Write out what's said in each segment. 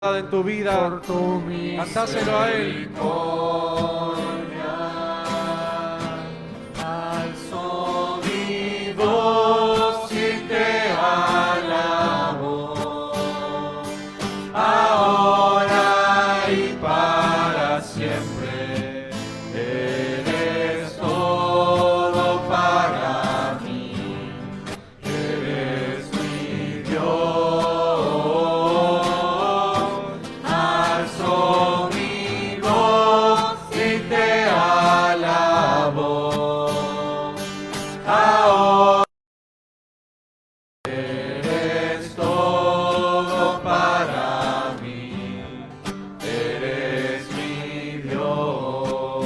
en tu vida, por tu cantáselo a Él. misericordia. Alzo mi voz y te alabo, ahora y para siempre. Eres todo para mí, eres mi Dios. Alzo mi voz y te alabo, ahora eres todo para mí, eres mi Dios.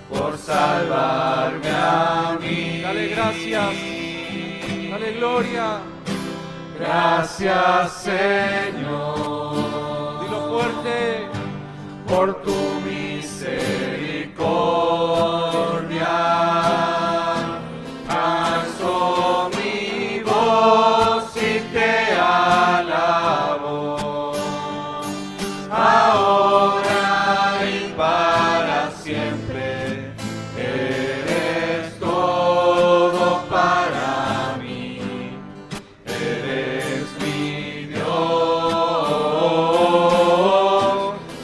Por salvarme a mí. Dale gracias, dale gloria. Gracias, Señor, Dilo fuerte. por tu misericordia. Alzo mi voz y te alabo, ahora y para siempre. Eres todo para mí, eres mi Dios.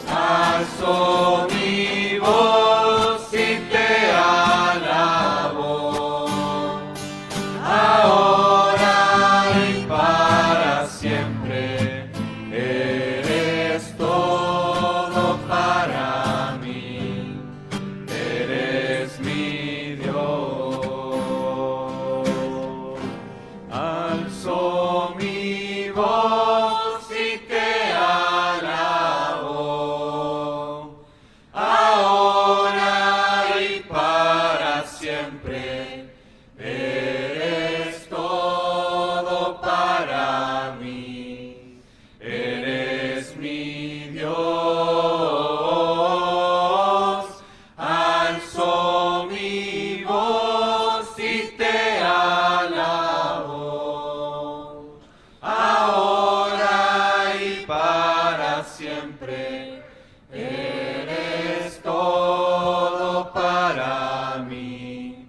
Alzo mi voz y te alabo, ahora y para siempre. Eres todo para mí, eres mi Dios. Alzo mi voz y te alabo, ahora y para siempre. Eres todo para mí, eres mi Dios. Alzo mi voz y te alabo, ahora y para siempre. Eres todo para mí,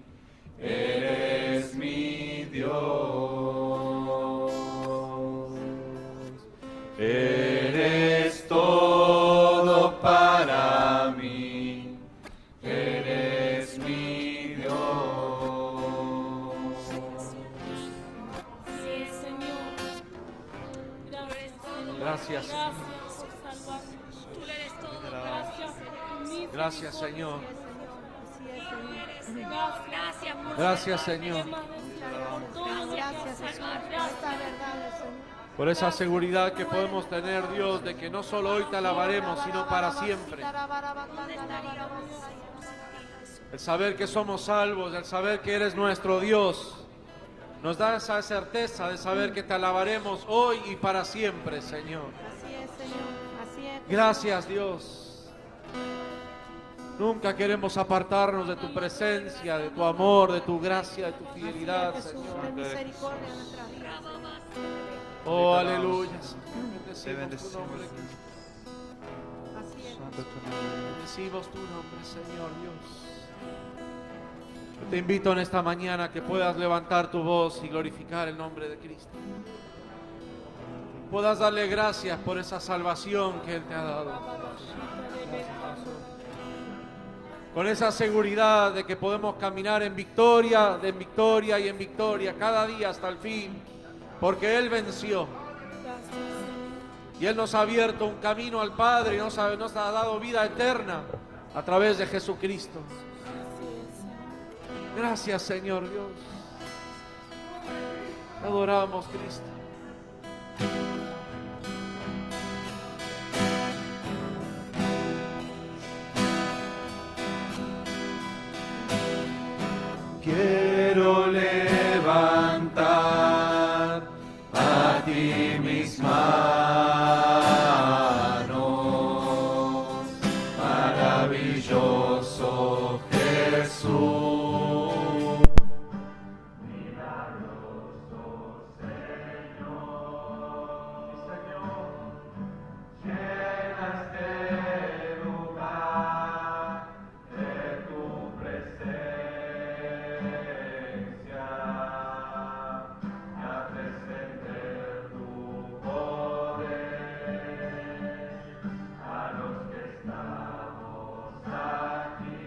eres mi Dios. Eres todo para mí, eres mi Dios. Sí, Señor. Gracias. Gracias por salvarme. Tú eres todo. Gracias por mi Gracias, Señor. Gracias por Gracias, salvarme, Señor. Madre, por todo lo que has salvado. Gracias. Por esa seguridad que podemos tener, Dios, de que no solo hoy te alabaremos, sino para siempre. El saber que somos salvos, el saber que eres nuestro Dios, nos da esa certeza de saber que te alabaremos hoy y para siempre, Señor. Así es, Señor, así es. Gracias, Dios. Nunca queremos apartarnos de tu presencia, de tu amor, de tu gracia, de tu fidelidad, Así es, Jesús, Señor. ten misericordia de nuestras vidas. Oh, aleluya, Señor. Te Bendecimos tu nombre. Así es. Bendecimos tu nombre, Señor Dios. Yo te invito en esta mañana que puedas levantar tu voz y glorificar el nombre de Cristo. Puedas darle gracias por esa salvación que Él te ha dado. Con esa seguridad de que podemos caminar en victoria y en victoria cada día hasta el fin, porque Él venció. Y Él nos ha abierto un camino al Padre y nos ha dado vida eterna a través de Jesucristo. Gracias, Señor Dios. Te adoramos, Cristo. Quiero levantar a ti mis manos, maravilloso Milagroso Jesús. Milagroso Señor, llena este lugar de tu presencia, y haz descender tu poder a los que estamos aquí.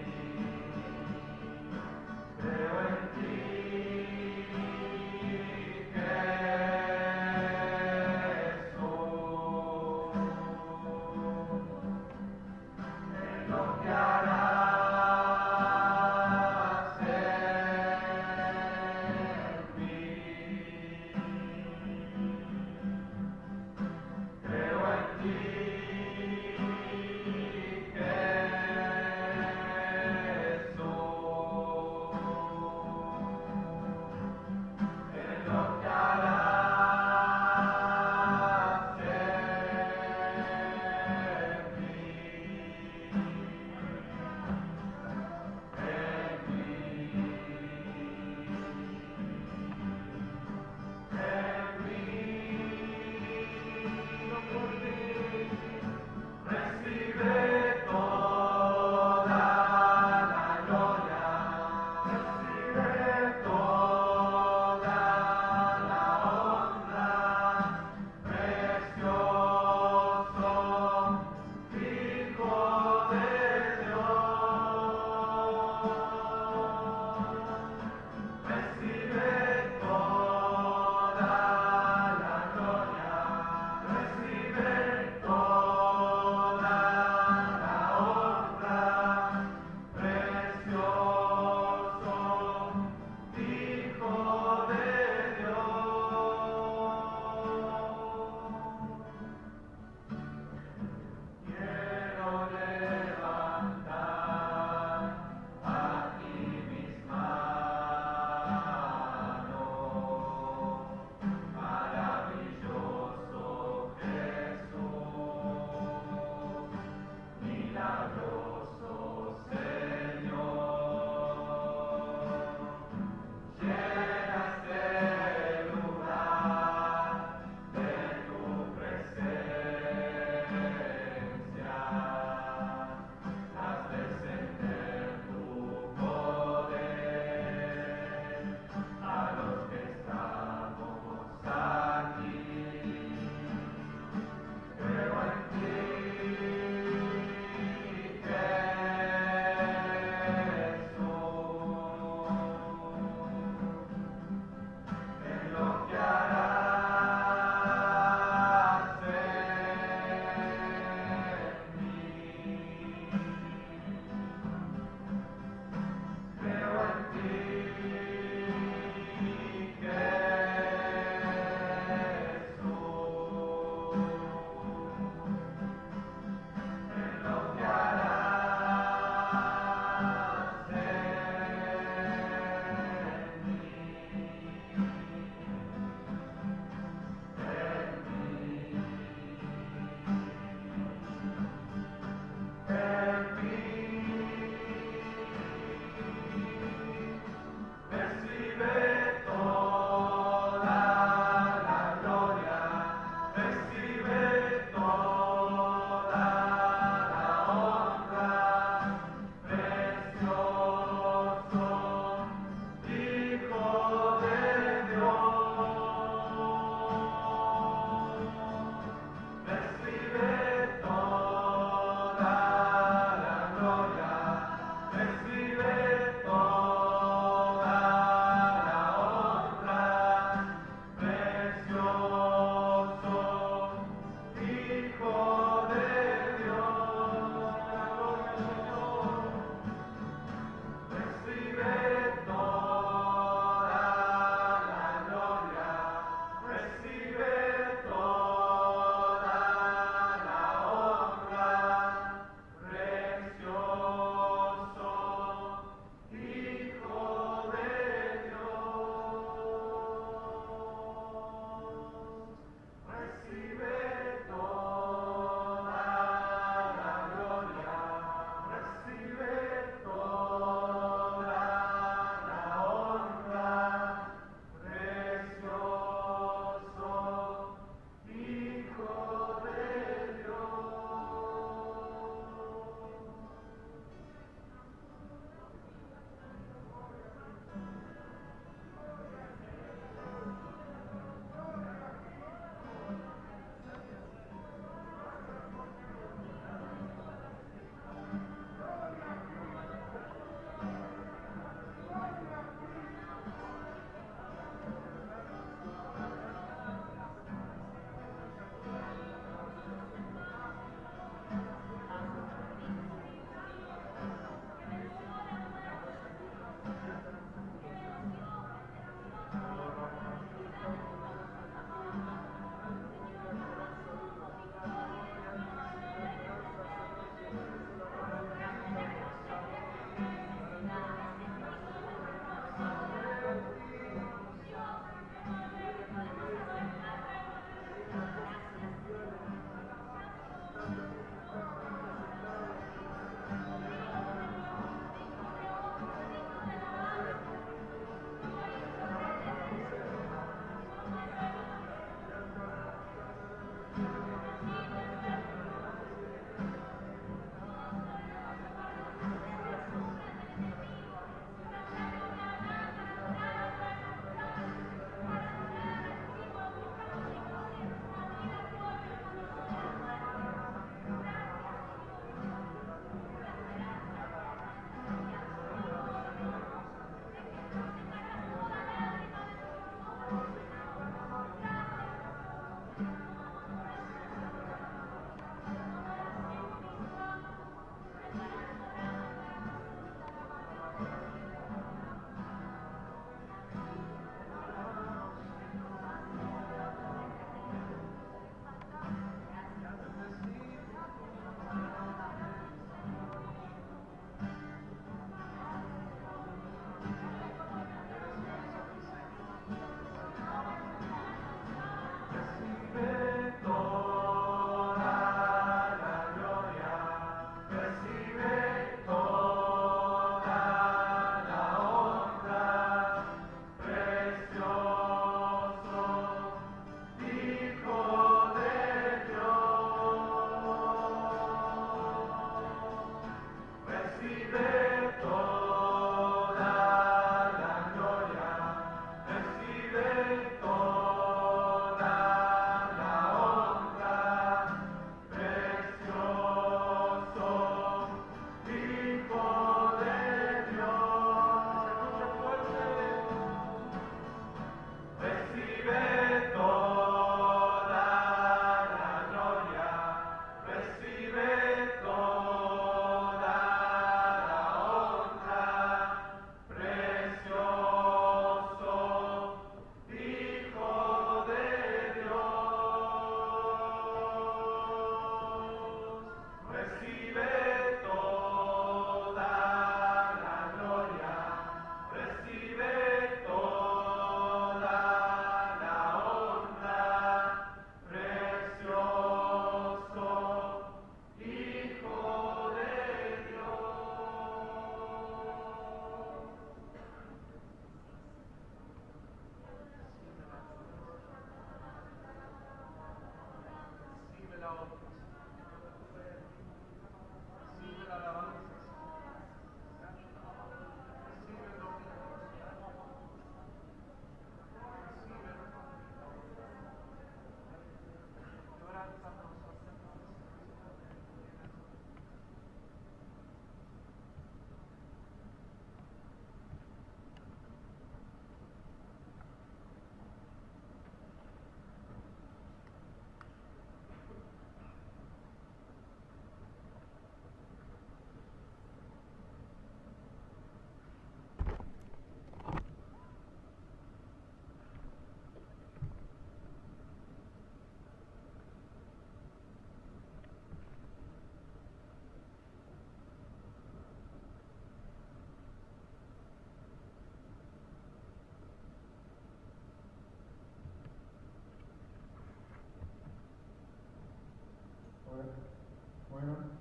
Bueno,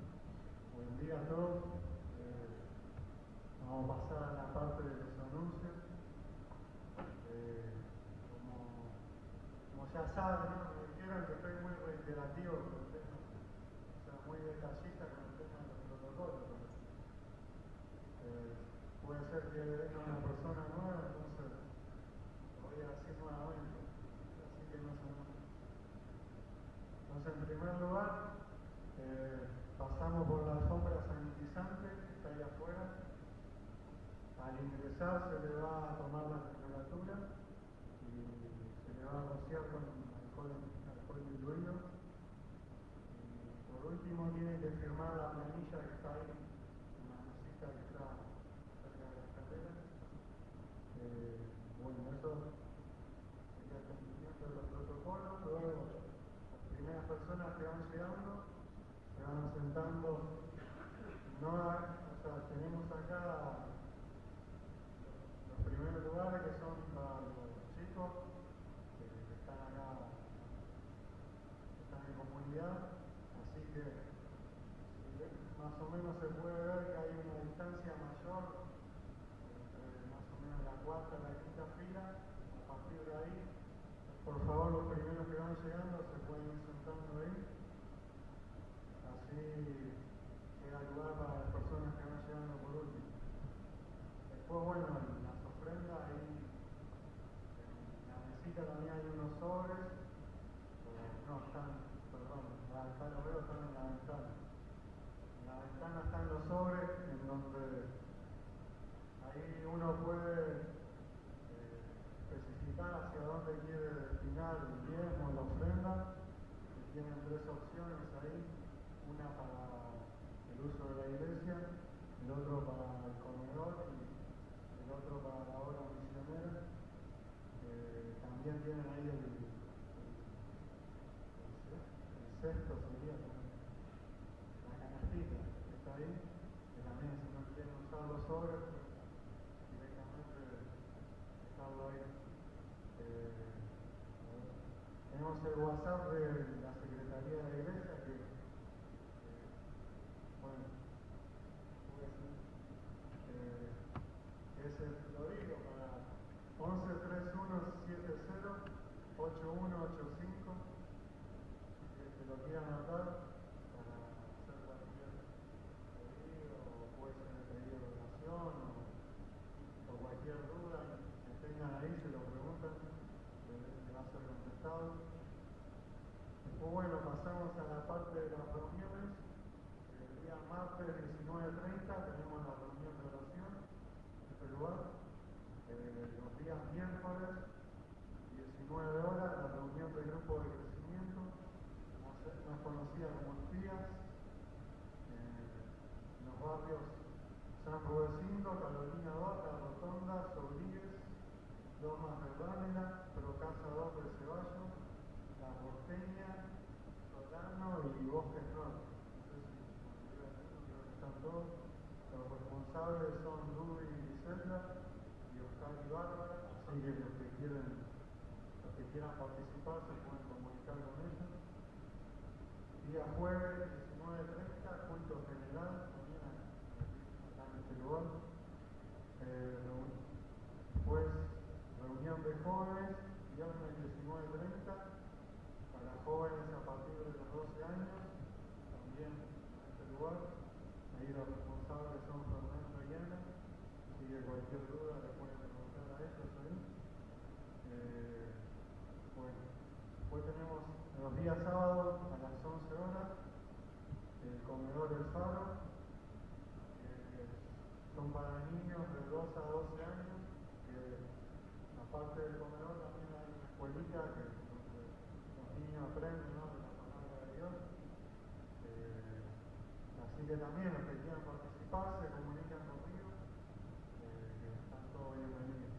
buen día a todos. Vamos a pasar a la parte de los anuncios. Como ya saben, ¿no? Me dijeron que estoy muy reiterativo con el tema, o sea, muy detallista con el tema de los protocolos. Puede ser que venga una persona nueva, entonces lo voy a decir nuevamente, así que no se enojen. Entonces, en primer lugar, pasamos por la alfombra sanitizante que está ahí afuera. Al ingresar se le va a tomar la temperatura y se le va a rociar con alcohol diluido. Y por último tiene que firmar la planilla que está ahí, una mesita que está cerca de la escalera. Bueno, eso sería el cumplimiento de los protocolos. Luego, las primeras personas que van llegando se van sentando. No, o sea, tenemos acá los primeros lugares que son para los chicos que están acá, que están en comunidad, así que más o menos se puede ver que hay una distancia mayor entre más o menos la cuarta y la quinta fila. A partir de ahí, por favor, los primeros que van llegando se pueden ir sentando ahí, así queda lugar para las personas que van llegando por último. Después, bueno, las ofrendas ahí, en la mesita también hay unos sobres, no, están, perdón, acá lo veo, están en la ventana. En la ventana están los sobres en donde ahí uno puede especificar hacia dónde quiere destinar el diezmo, la ofrenda, y tienen tres opciones ahí, una para el uso de la iglesia, el otro para el comedor y el otro para la obra misionera. También tienen ahí el cesto, sería la canastita que está ahí, que también si no quieren usar los sobres, directamente dejarlo ahí. Tenemos el WhatsApp de la Secretaría de la Iglesia que bueno, es el Florido para 11-3170-8185, que lo quieran anotar para hacer cualquier pedido, o puede ser el pedido de oración o cualquier duda que tengan ahí, se lo preguntan, le va a ser contestado. Después, bueno, pasamos a la parte de las reuniones. El día martes 19:30 tenemos la reunión de oración en este lugar. Los días miércoles 19 horas la reunión del grupo de crecimiento, más conocida como espías, en los barrios San Rudecindo, Carolina 2, La Rotonda, Rodríguez, Lomas de Ránela, Procasa 2 de Ceballos, La Porteña, Solano y Bosques Norte. No sé si creo que están todos. Los responsables son Rudy y Griselda y Oscar y Bárbara, así que los que quieran participar se pueden comunicar con ellos. Día jueves 19:30, culto general, también acá en este lugar. Después, reunión de jóvenes, viernes 19:30, para jóvenes a partir de los 12 años, también en este lugar. Ahí los responsables son Fernando y Ana, así que cualquier duda le pueden preguntar a ellos ahí. Bueno, después tenemos los días sábados a las 11 horas, el comedor del Faro, son para niños de 2 a 12 años, que aparte del comedor también hay una escuelita que donde los niños aprenden, ¿no?, de la palabra de Dios. Así que también los que quieran participar se comunican conmigo, que están todos bienvenidos.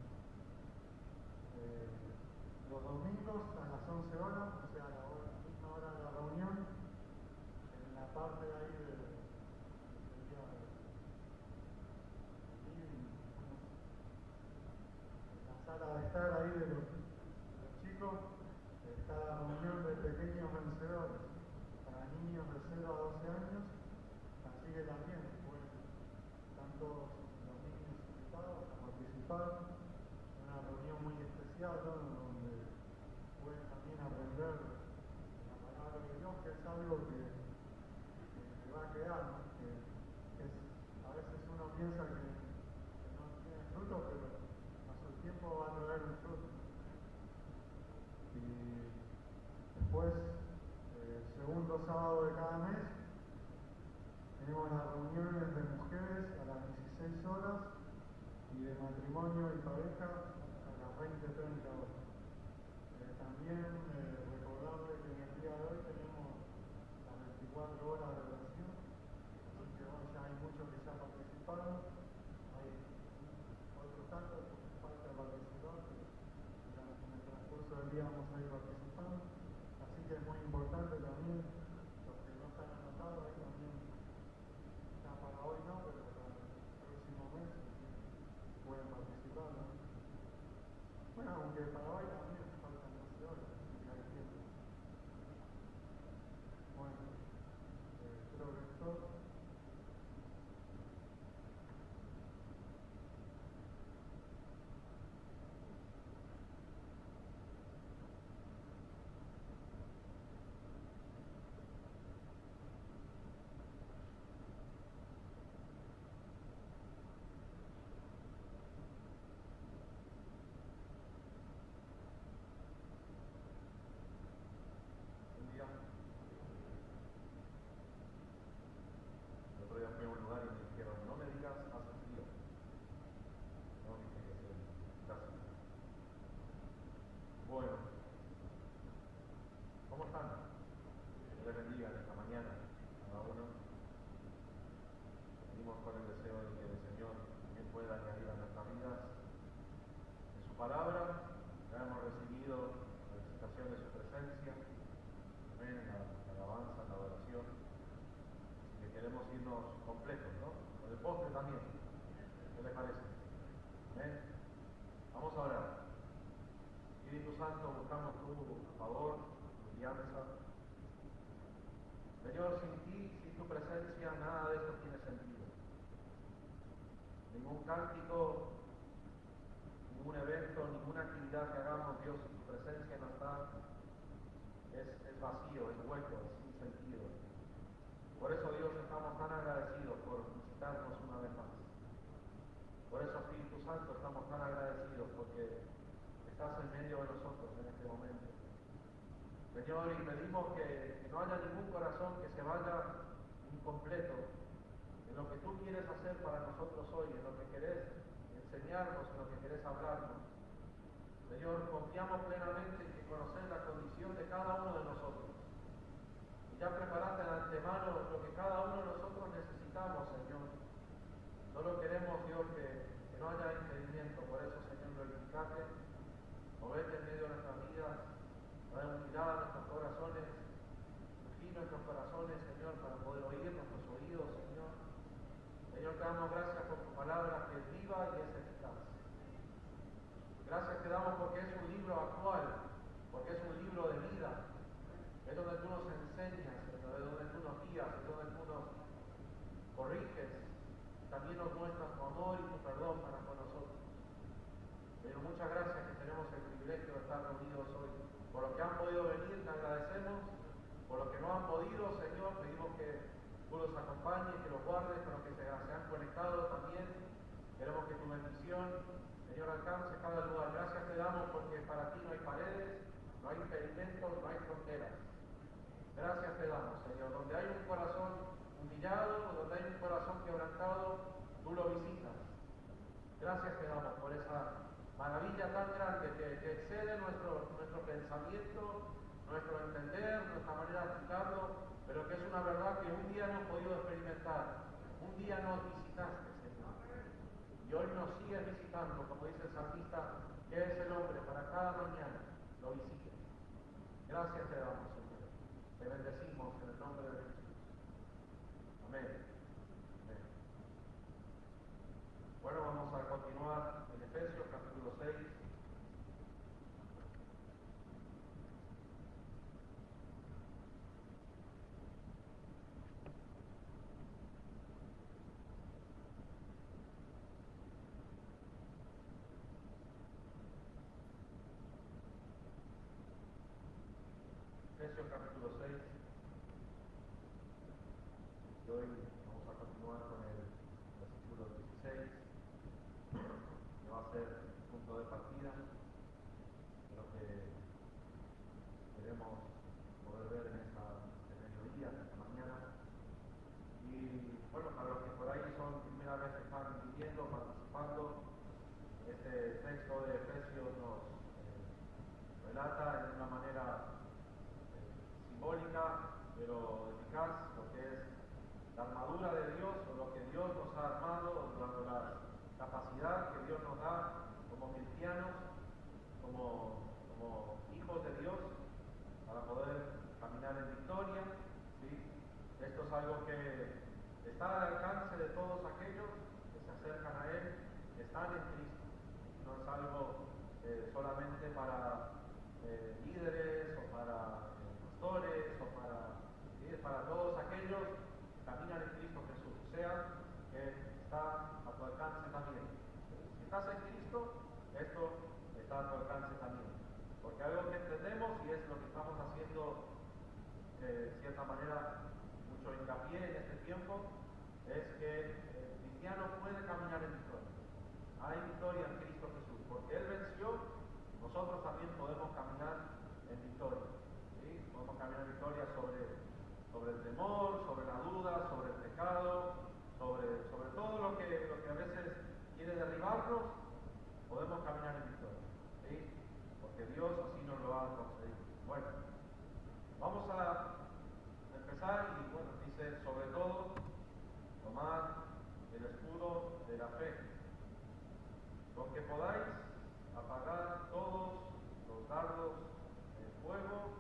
Los domingos a las 11 horas, o sea, a la misma hora de la reunión, en la parte de ahí del la sala de estar ahí de los chicos, está la reunión de pequeños vencedores para niños de 0 a 12 años. participar. Una reunión muy especial, ¿no? Donde pueden también aprender la palabra de Dios, que es algo que va a quedar, ¿no? A veces uno piensa que no tiene fruto, pero a su tiempo va a traer un fruto. Y después, el segundo sábado de cada mes, tenemos las reuniones de mujeres a las 16 horas y de matrimonio y pareja a las 20:30 horas. También recordarles que en el día de hoy tenemos las 24 horas de oración, así que hoy ya hay muchos que ya participaron, hay otros tantos que falta participar, pero en el transcurso del día vamos a ir participando, así que es muy importante también, los que no están anotados ahí también, ya para hoy no, pero para el próximo mes pueden participar, ¿no? Bueno, aunque para hoy también faltan 12 horas, así que hay tiempo. Bueno, creo que es todo. Un día, el otro día fui a un lugar y me dijeron, no me digas hace frío. No, dije que sí, gracias. Bueno, ¿cómo están? Dios les bendiga en esta mañana a cada uno. Venimos con el deseo de que el Señor también pueda añadir a nuestras vidas en su palabra. Ya hemos recibido la visitación de su presencia, amén, en la alabanza, en la adoración. Así que queremos irnos completos, ¿no? Con el postre también. ¿Qué les parece? Amén. Vamos a orar. Espíritu Santo, buscamos tu favor, tu guianza. Señor, sin ti, sin tu presencia, nada de esto tiene sentido. Ningún cántico, ningún evento, ninguna actividad que hagamos, Dios, si tu presencia no está, es vacío, es hueco, es sin sentido. Por eso, Dios, estamos tan agradecidos por visitarnos una vez más. Por eso, Espíritu Santo, estamos tan agradecidos porque estás en medio de nosotros en este momento. Señor, y pedimos que no haya ningún corazón que se vaya incompleto en lo que tú quieres hacer para nosotros hoy, en lo que querés enseñarnos, en lo que querés hablarnos. Señor, confiamos plenamente en que conoces la condición de cada uno de nosotros. Y ya preparaste de antemano lo que cada uno de nosotros necesitamos, Señor. Solo queremos, Dios, que no haya impedimento. Por eso, Señor, glorificate, movete en medio de nuestras vidas, trae unidad a nuestros corazones, ungí nuestros corazones, Señor, para poder oír nuestros oídos, Señor. Señor, te damos gracias por tu palabra que es viva y es eficaz. Gracias te damos porque es un libro actual, porque es un libro de vida. Es donde tú nos enseñas, Señor, es donde tú nos guías, es donde tú nos corriges. También nos muestras tu amor y tu perdón para con nosotros. Pero muchas gracias que tenemos el privilegio de estar reunidos hoy. Por los que han podido venir, te agradecemos. Por los que no han podido, Señor, pedimos que tú los acompañes, que los guardes, con los que se han conectado también. Queremos que tu bendición, Señor, alcance cada lugar. Gracias te damos porque para ti no hay paredes, no hay impedimentos, no hay fronteras. Gracias te damos, Señor. Donde hay un corazón humillado, donde hay un corazón quebrantado, tú lo visitas. Gracias te damos por esa maravilla tan grande que excede nuestro pensamiento, nuestro entender, nuestra manera de aplicarlo, pero que es una verdad que un día no hemos podido experimentar. Un día nos visitaste, Señor. Y hoy nos sigues visitando, como dice el salmista, que es el hombre para cada mañana lo visite. Gracias te damos, Señor. Te bendecimos en el nombre de Jesús. Amén. Amén. Bueno, vamos a continuar en Efesios capítulo 6. a ser el punto de partida de lo que queremos poder ver en este mediodía, en esta mañana. Y bueno, para los que por ahí son primera vez que están viviendo, participando, este texto de Efesios nos relata en una manera simbólica, pero eficaz, lo que es la armadura de Dios, o lo que Dios nos ha armado, o la capacidad que Dios nos da como cristianos, como hijos de Dios, para poder caminar en victoria. ¿Sí? Esto es algo que está al alcance de todos aquellos que se acercan a Él, que están en Cristo. No es algo solamente para líderes o para pastores o ¿sí? para todos aquellos que caminan en Cristo Jesús. O sea, que está a tu alcance también. Si estás en Cristo, esto está a tu alcance también. Porque algo que entendemos, y es lo que estamos haciendo de cierta manera mucho hincapié en este tiempo, es que el cristiano puede caminar en victoria. Hay victoria en Cristo Jesús, porque Él venció, nosotros también podemos caminar en victoria. ¿Sí? Podemos caminar en victoria sobre el temor, sobre la duda, sobre el pecado, sobre todo lo que a veces quiere derribarnos, podemos caminar en victoria. ¿Sí? Porque Dios así nos lo ha concedido. Bueno, vamos a empezar y bueno, dice sobre todo, tomad el escudo de la fe, con que podáis apagar todos los dardos del fuego.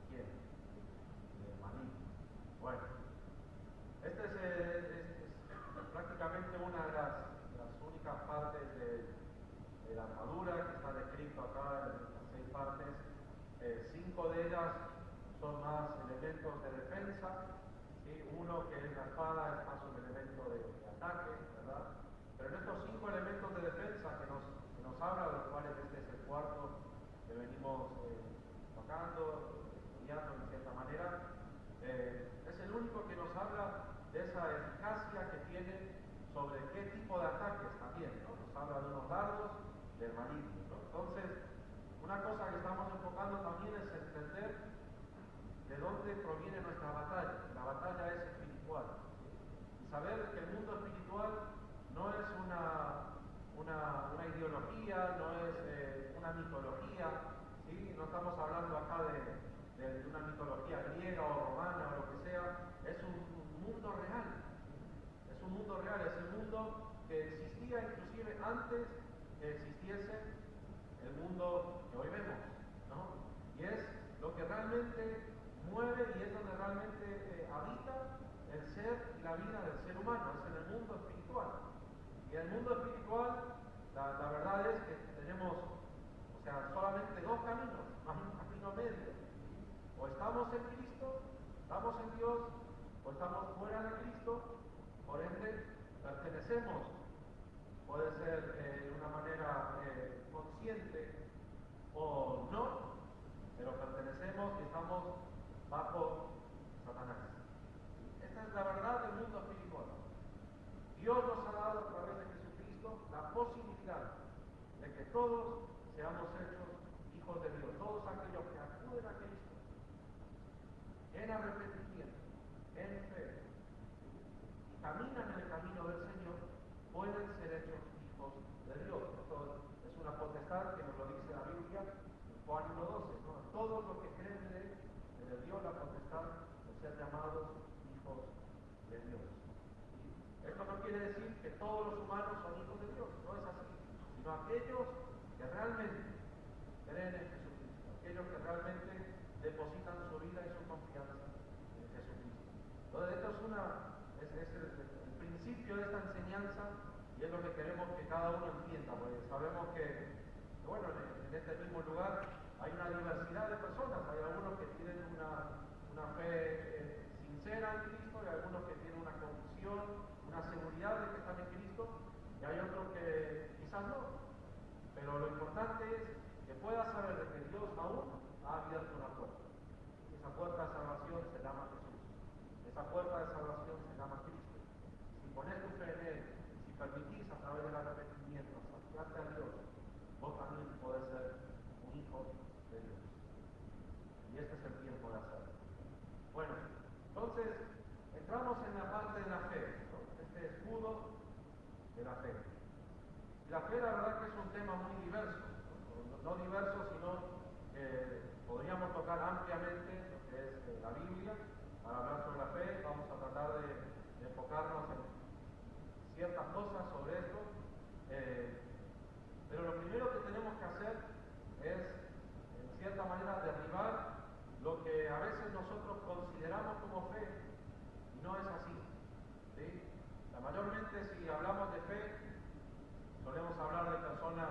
¿Quién? Del maligno. Bueno, este es prácticamente una de las únicas partes de la armadura que está descrito acá en las 6 partes. 5 de ellas son más elementos de defensa. ¿Sí? Uno, que es la espada, es más un elemento de ataque, ¿verdad? Pero en estos 5 elementos de defensa que nos habla, de los cuales este es el cuarto que venimos tocando, estudiando en cierta manera, es el único que nos habla de esa eficacia que tiene sobre qué tipo de ataques también, ¿no? Nos habla de unos dardos del maligno, ¿no? Entonces, una cosa que estamos enfocando también es entender de dónde proviene nuestra batalla. La batalla es espiritual. Y saber que el mundo espiritual no es una ideología, no es una mitología. ¿Sí? No estamos hablando acá de una mitología griega o romana o lo que sea. Es un mundo real. Es un mundo real, es el mundo que existía inclusive antes que existiese el mundo que hoy vemos, ¿no? Y es lo que realmente mueve y es donde realmente habita el ser y la vida del ser humano, es en el mundo espiritual. Y en el mundo espiritual, la verdad es que tenemos, o sea, solamente 2 caminos, no hay un camino medio. O estamos en Cristo, estamos en Dios, o estamos fuera de Cristo, por ende, pertenecemos. Puede ser de una manera consciente o no, pero pertenecemos y estamos bajo Satanás. Esta es la verdad del mundo espiritual. Dios nos ha dado a través de Jesucristo la posibilidad de que todos seamos hechos hijos de Dios, todos aquellos que acuden a Cristo en arrepentimiento, en fe, y caminan en el camino del Señor, pueden ser hechos hijos de Dios. Esto es una potestad que nos lo dice la Biblia en Juan 1:12, ¿no? Todos los que creen en Él, se les dio la potestad de ser llamados hijos de Dios. ¿Sí? Esto no quiere decir que todos los humanos son hijos de Dios, no es así, sino aquellos que realmente creen en Jesucristo, aquellos que realmente depositan su vida y su confianza en Jesucristo. Entonces esto es el principio de esta enseñanza y es lo que queremos que cada uno entienda, porque sabemos que bueno, en este mismo lugar hay una diversidad de personas, hay algunos que tienen una fe sincera en Cristo y algunos que tienen una convicción, una seguridad de que están en Cristo y hay otros que quizás no. Pero lo importante es que puedas saber de que Dios aún ha abierto una puerta. Esa puerta de salvación se llama Jesús. Esa puerta de salvación se llama Cristo. Si pones tu fe en Él, si permitís a través del arrepentimiento acercarte a Dios la fe. Y la fe, la verdad que es un tema muy diverso, no diverso, sino que podríamos tocar ampliamente lo que es la Biblia para hablar sobre la fe. Vamos a tratar de enfocarnos en ciertas cosas sobre esto, pero lo primero que tenemos que hacer es, en cierta manera, derribar lo que a veces nosotros consideramos como fe y no es así, ¿sí? Mayormente, si hablamos de fe, solemos hablar de personas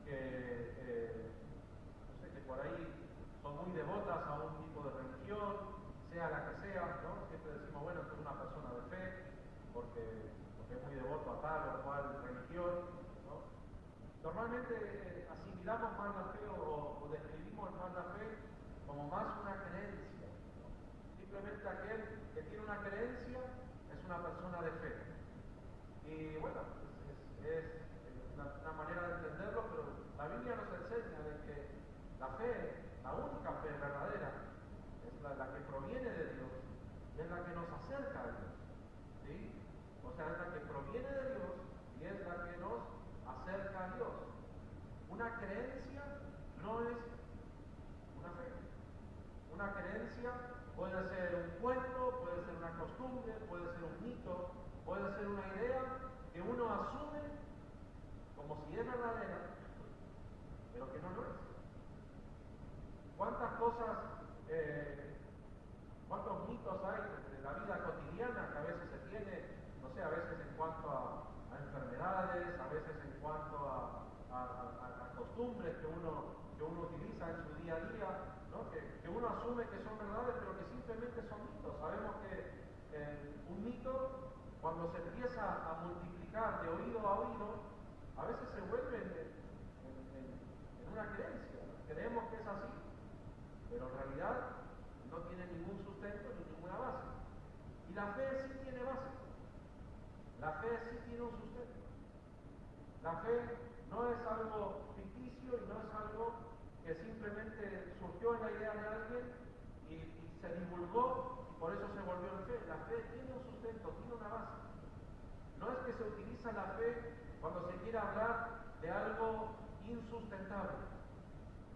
que no sé, que por ahí son muy devotas a un tipo de religión, sea la que sea, ¿no? Siempre decimos, bueno, esto es una persona de fe, porque es muy devoto a tal o cual religión, ¿no? Normalmente asimilamos más la fe o describimos más la fe como más una creencia, ¿no? Simplemente aquel que tiene una creencia es una persona de fe. Y bueno, es una manera de entenderlo, pero la Biblia nos enseña de que la fe, la única fe verdadera, es la que proviene de Dios y es la que nos acerca a Dios, ¿sí? O sea, es la que proviene de Dios y es la que nos acerca a Dios. Una creencia no es una fe. Una creencia puede ser un cuento, puede ser una costumbre, puede ser un mito, puede ser una idea que uno asume como si es verdadera, pero que no lo es. ¿Cuántas cosas, cuántos mitos hay de la vida cotidiana que a veces se tiene, no sé, a veces en cuanto a enfermedades, a veces en cuanto a costumbres que uno utiliza en su día a día, ¿no? Que uno asume que son verdades, pero que simplemente son mitos. Sabemos que un mito, cuando se empieza a multiplicar de oído a oído, a veces se vuelve en una creencia. Creemos que es así, pero en realidad no tiene ningún sustento ni ninguna base. Y la fe sí tiene base. La fe sí tiene un sustento. La fe no es algo ficticio y no es algo que simplemente surgió en la idea de alguien y se divulgó y por eso se volvió en fe. La fe tiene un sustento, tiene una base. No es que se utiliza la fe cuando se quiere hablar de algo insustentable,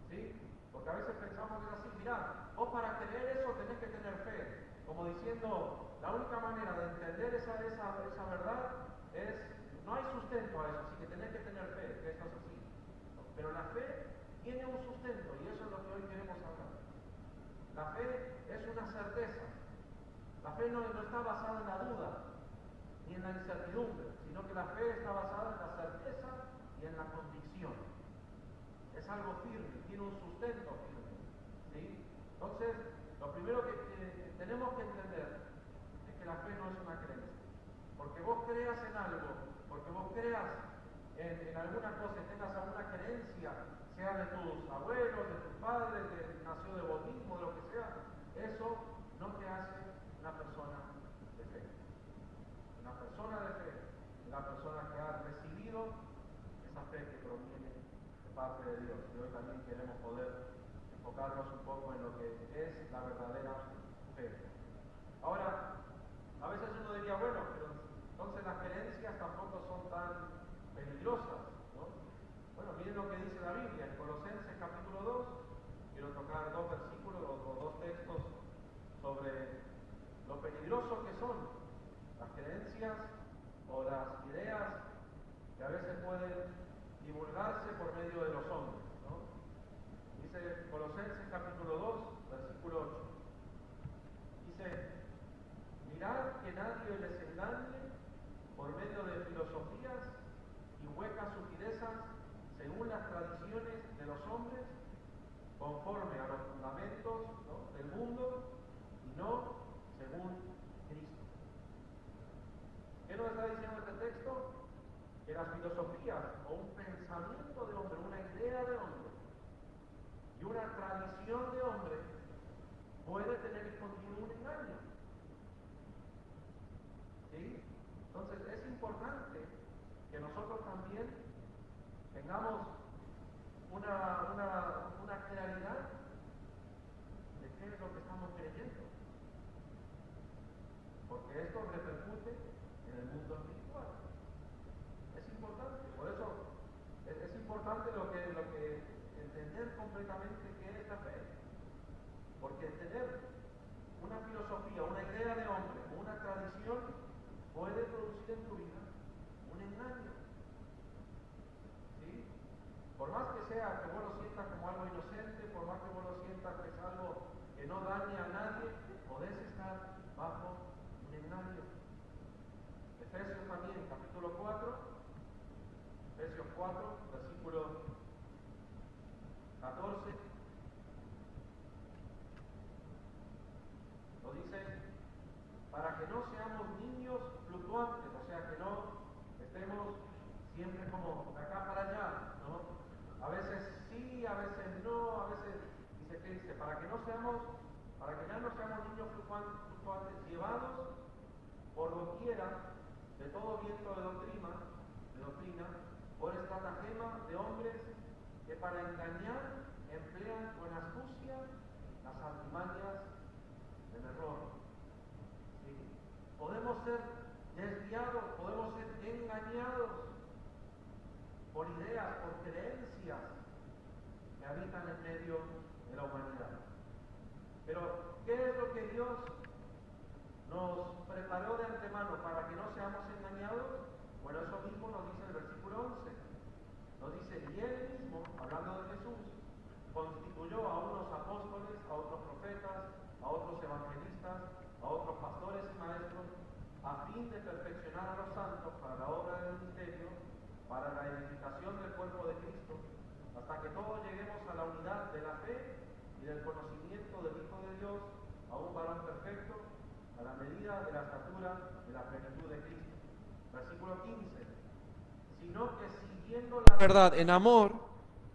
¿sí? Porque a veces pensamos que es así, mirá, vos para creer eso tenés que tener fe, como diciendo, la única manera de entender esa verdad es, no hay sustento a eso, así que tenés que tener fe, que esto es así. Pero la fe tiene un sustento y eso es lo que hoy queremos hablar. La fe es una certeza. La fe no está basada en la duda ni en la incertidumbre, sino que la fe está basada en la certeza y en la convicción. Es algo firme, tiene un sustento firme, ¿sí? Entonces, lo primero que tenemos que entender es que la fe no es una creencia. Porque vos creas en algo, porque vos creas en alguna cosa y tengas alguna creencia, sea de tus abuelos, de tus padres, nació de bautismo, de lo que sea, eso no te hace una persona de fe. Una persona de fe, una persona que ha recibido esa fe que proviene de parte de Dios. Y hoy también queremos poder enfocarnos un poco en lo que es la verdadera fe. Ahora, a veces uno diría, bueno, pero entonces las creencias tampoco son tan peligrosas, ¿no? Bueno, miren lo que dice la Biblia en Colosenses capítulo 2. Quiero tocar dos versículos o dos textos sobre lo peligroso que son las creencias o las ideas que a veces pueden divulgarse por medio de los hombres, ¿no? Dice Colosenses capítulo 2, versículo 8. Dice, mirad que nadie les engañe por medio de filosofías y huecas sutilezas según las tradiciones de los hombres, conforme a los fundamentos, ¿no?, del mundo y no según Cristo. ¿Qué nos está diciendo este texto? Que las filosofías o un pensamiento de hombre, una idea de hombre y una tradición de hombre puede tener escondido un engaño. ¿Sí? Entonces es importante que nosotros también tengamos una claridad de qué es lo que estamos creyendo. Porque esto repercute en el mundo espiritual. sea que vos lo sientas como algo inocente, por más que vos lo sientas que es algo que no dañe a nadie, podés estar bajo un engaño. Efesios también, capítulo 4, Efesios 4, versículo 14, lo dice, para que no seamos niños fluctuantes, o sea, que no estemos siempre como de acá para allá, ¿no? A veces sí, a veces no, a veces, dice que dice, para que ya no seamos niños fluctuantes, llevados por doquiera de todo viento de doctrina, por estratagema de hombres que para engañar emplean con astucia las artimañas del error. ¿Sí? Podemos ser desviados, podemos ser engañados por ideas, por creencias que habitan en medio de la humanidad. Pero, ¿qué es lo que Dios nos preparó de antemano para que no seamos engañados? Bueno, eso mismo nos dice el versículo 11. Nos dice, y Él mismo, hablando de Jesús, constituyó a unos apóstoles, a otros profetas, a otros evangelistas, a otros pastores y maestros, a fin de perfeccionar a los santos para la obra del ministerio, para la edificación del cuerpo de Cristo, hasta que todos lleguemos a la unidad de la fe y del conocimiento del Hijo de Dios, a un varón perfecto, a la medida de la estatura de la plenitud de Cristo. Versículo 15. Sino que siguiendo la verdad en amor,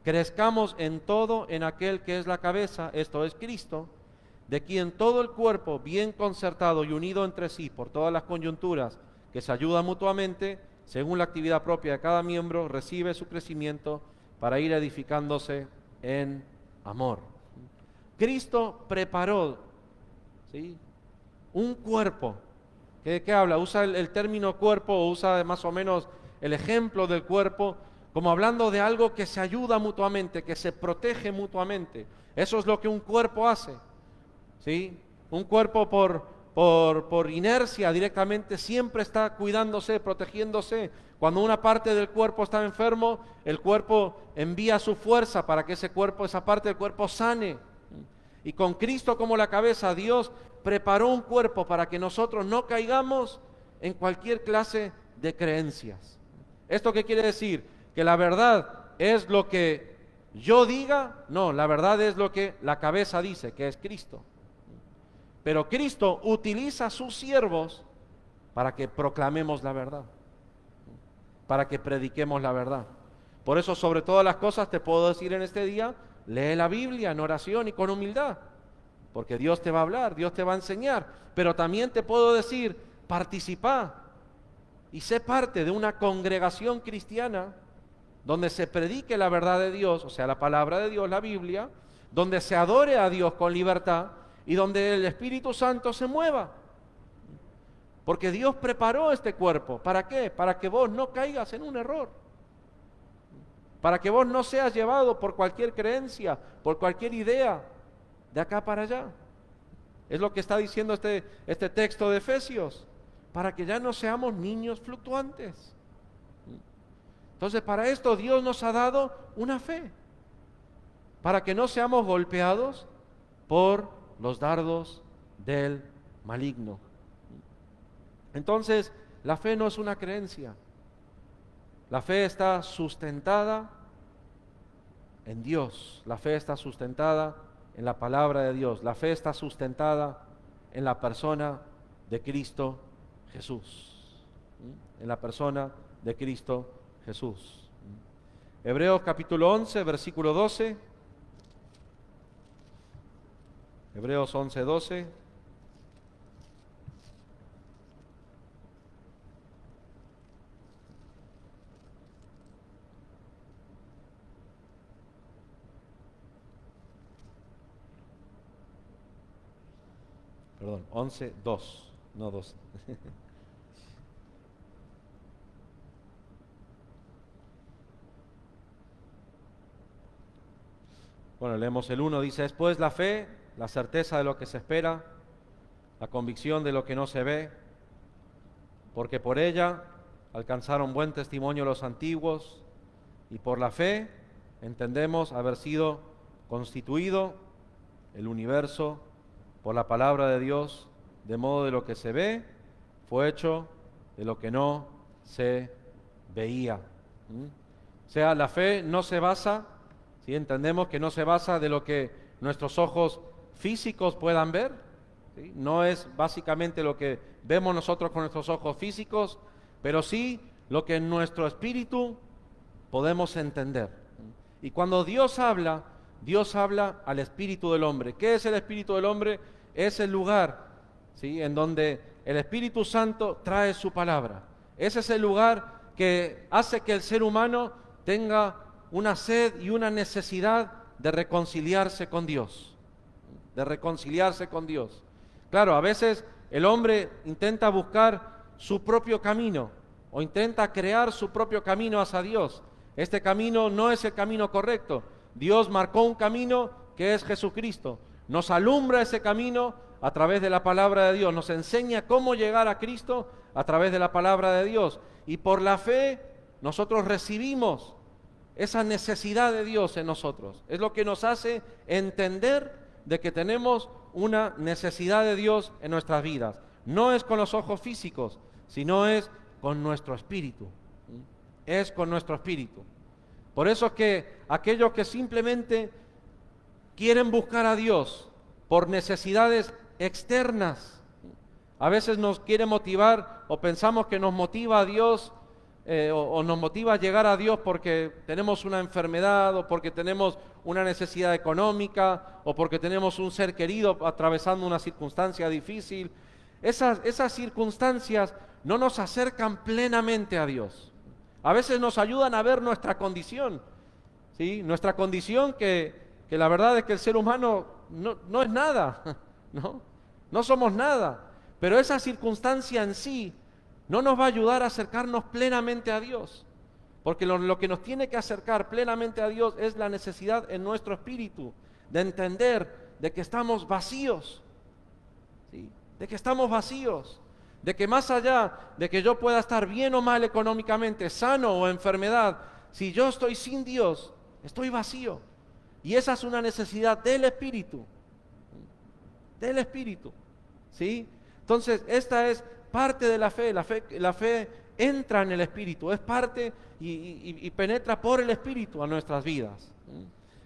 crezcamos en todo en aquel que es la cabeza, esto es Cristo, de quien todo el cuerpo, bien concertado y unido entre sí por todas las coyunturas que se ayudan mutuamente, según la actividad propia de cada miembro, recibe su crecimiento para ir edificándose en amor. Cristo preparó, ¿sí?, un cuerpo. ¿Qué habla? Usa el término cuerpo, o usa más o menos el ejemplo del cuerpo, como hablando de algo que se ayuda mutuamente, que se protege mutuamente. Eso es lo que un cuerpo hace, ¿sí? Un cuerpo por inercia directamente siempre está cuidándose, protegiéndose. Cuando una parte del cuerpo está enfermo, el cuerpo envía su fuerza para que esa parte del cuerpo sane. Y con Cristo como la cabeza, Dios preparó un cuerpo para que nosotros no caigamos en cualquier clase de creencias. ¿Esto qué quiere decir? ¿Que la verdad es lo que yo diga? No, la verdad es lo que la cabeza dice, que es Cristo. Pero Cristo utiliza a sus siervos para que proclamemos la verdad, para que prediquemos la verdad. Por eso, sobre todas las cosas, te puedo decir en este día, lee la Biblia en oración y con humildad, porque Dios te va a hablar, Dios te va a enseñar. Pero también te puedo decir, participa y sé parte de una congregación cristiana donde se predique la verdad de Dios, o sea, la palabra de Dios, la Biblia, donde se adore a Dios con libertad y donde el Espíritu Santo se mueva. Porque Dios preparó este cuerpo. ¿Para qué? Para que vos no caigas en un error. Para que vos no seas llevado por cualquier creencia, por cualquier idea, de acá para allá. Es lo que está diciendo este texto de Efesios. Para que ya no seamos niños fluctuantes. Entonces, para esto Dios nos ha dado una fe. Para que no seamos golpeados por los dardos del maligno. Entonces, la fe no es una creencia. La fe está sustentada en Dios. La fe está sustentada en la palabra de Dios. La fe está sustentada en la persona de Cristo Jesús. En la persona de Cristo Jesús. Hebreos capítulo 11, versículo 12. Hebreos 11, 12. Perdón, 11, 2, no 12. Bueno, leemos el 1, dice, después la fe, la certeza de lo que se espera, la convicción de lo que no se ve, porque por ella alcanzaron buen testimonio los antiguos, y por la fe entendemos haber sido constituido el universo por la palabra de Dios, de modo de lo que se ve fue hecho de lo que no se veía. O sea, la fe no se basa, ¿sí? Entendemos que no se basa de lo que nuestros ojos físicos puedan ver, ¿sí? No es básicamente lo que vemos nosotros con nuestros ojos físicos, pero sí lo que en nuestro espíritu podemos entender. Y cuando Dios habla al espíritu del hombre. ¿Qué es el espíritu del hombre? Es el lugar, ¿sí? En donde el Espíritu Santo trae su palabra. Ese es el lugar que hace que el ser humano tenga una sed y una necesidad de reconciliarse con Dios. De reconciliarse con Dios. Claro, a veces el hombre intenta buscar su propio camino o intenta crear su propio camino hacia Dios. Este camino no es el camino correcto. Dios marcó un camino que es Jesucristo. Nos alumbra ese camino a través de la palabra de Dios. Nos enseña cómo llegar a Cristo a través de la palabra de Dios. Y por la fe nosotros recibimos esa necesidad de Dios en nosotros. Es lo que nos hace entender de que tenemos una necesidad de Dios en nuestras vidas. No es con los ojos físicos, sino es con nuestro espíritu. Es con nuestro espíritu. Por eso es que aquellos que simplemente quieren buscar a Dios por necesidades externas, a veces nos quiere motivar o pensamos que nos motiva a Dios o nos motiva a llegar a Dios porque tenemos una enfermedad o porque tenemos una necesidad económica o porque tenemos un ser querido atravesando una circunstancia difícil. Esas circunstancias no nos acercan plenamente a Dios. A veces nos ayudan a ver nuestra condición, ¿sí? Nuestra condición que la verdad es que el ser humano no es nada, no somos nada. Pero esa circunstancia en sí no nos va a ayudar a acercarnos plenamente a Dios. Porque lo que nos tiene que acercar plenamente a Dios es la necesidad en nuestro espíritu de entender de que estamos vacíos, ¿sí? De que estamos vacíos. De que más allá de que yo pueda estar bien o mal económicamente, sano o enfermedad, si yo estoy sin Dios, estoy vacío. Y esa es una necesidad del Espíritu. Del Espíritu. ¿Sí? Entonces, esta es parte de la fe. La fe entra en el Espíritu, es parte y penetra por el Espíritu a nuestras vidas.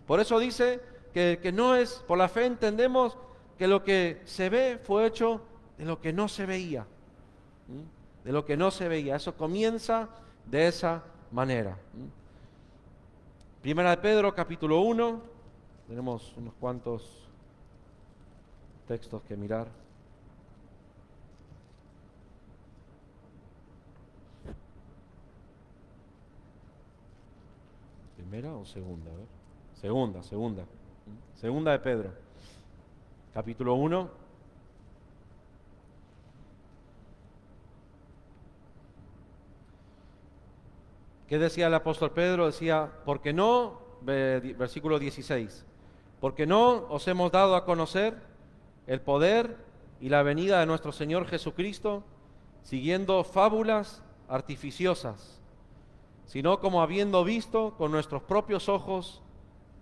Por eso dice que no es, por la fe entendemos que lo que se ve fue hecho de lo que no se veía. De lo que no se veía. Eso comienza de esa manera. Primera de Pedro, capítulo 1. Tenemos unos cuantos textos que mirar. ¿Primera o segunda? A ver. Segunda. Segunda de Pedro, capítulo 1. ¿Qué decía el apóstol Pedro? Decía, porque no, versículo 16, porque no os hemos dado a conocer el poder y la venida de nuestro Señor Jesucristo, siguiendo fábulas artificiosas, sino como habiendo visto con nuestros propios ojos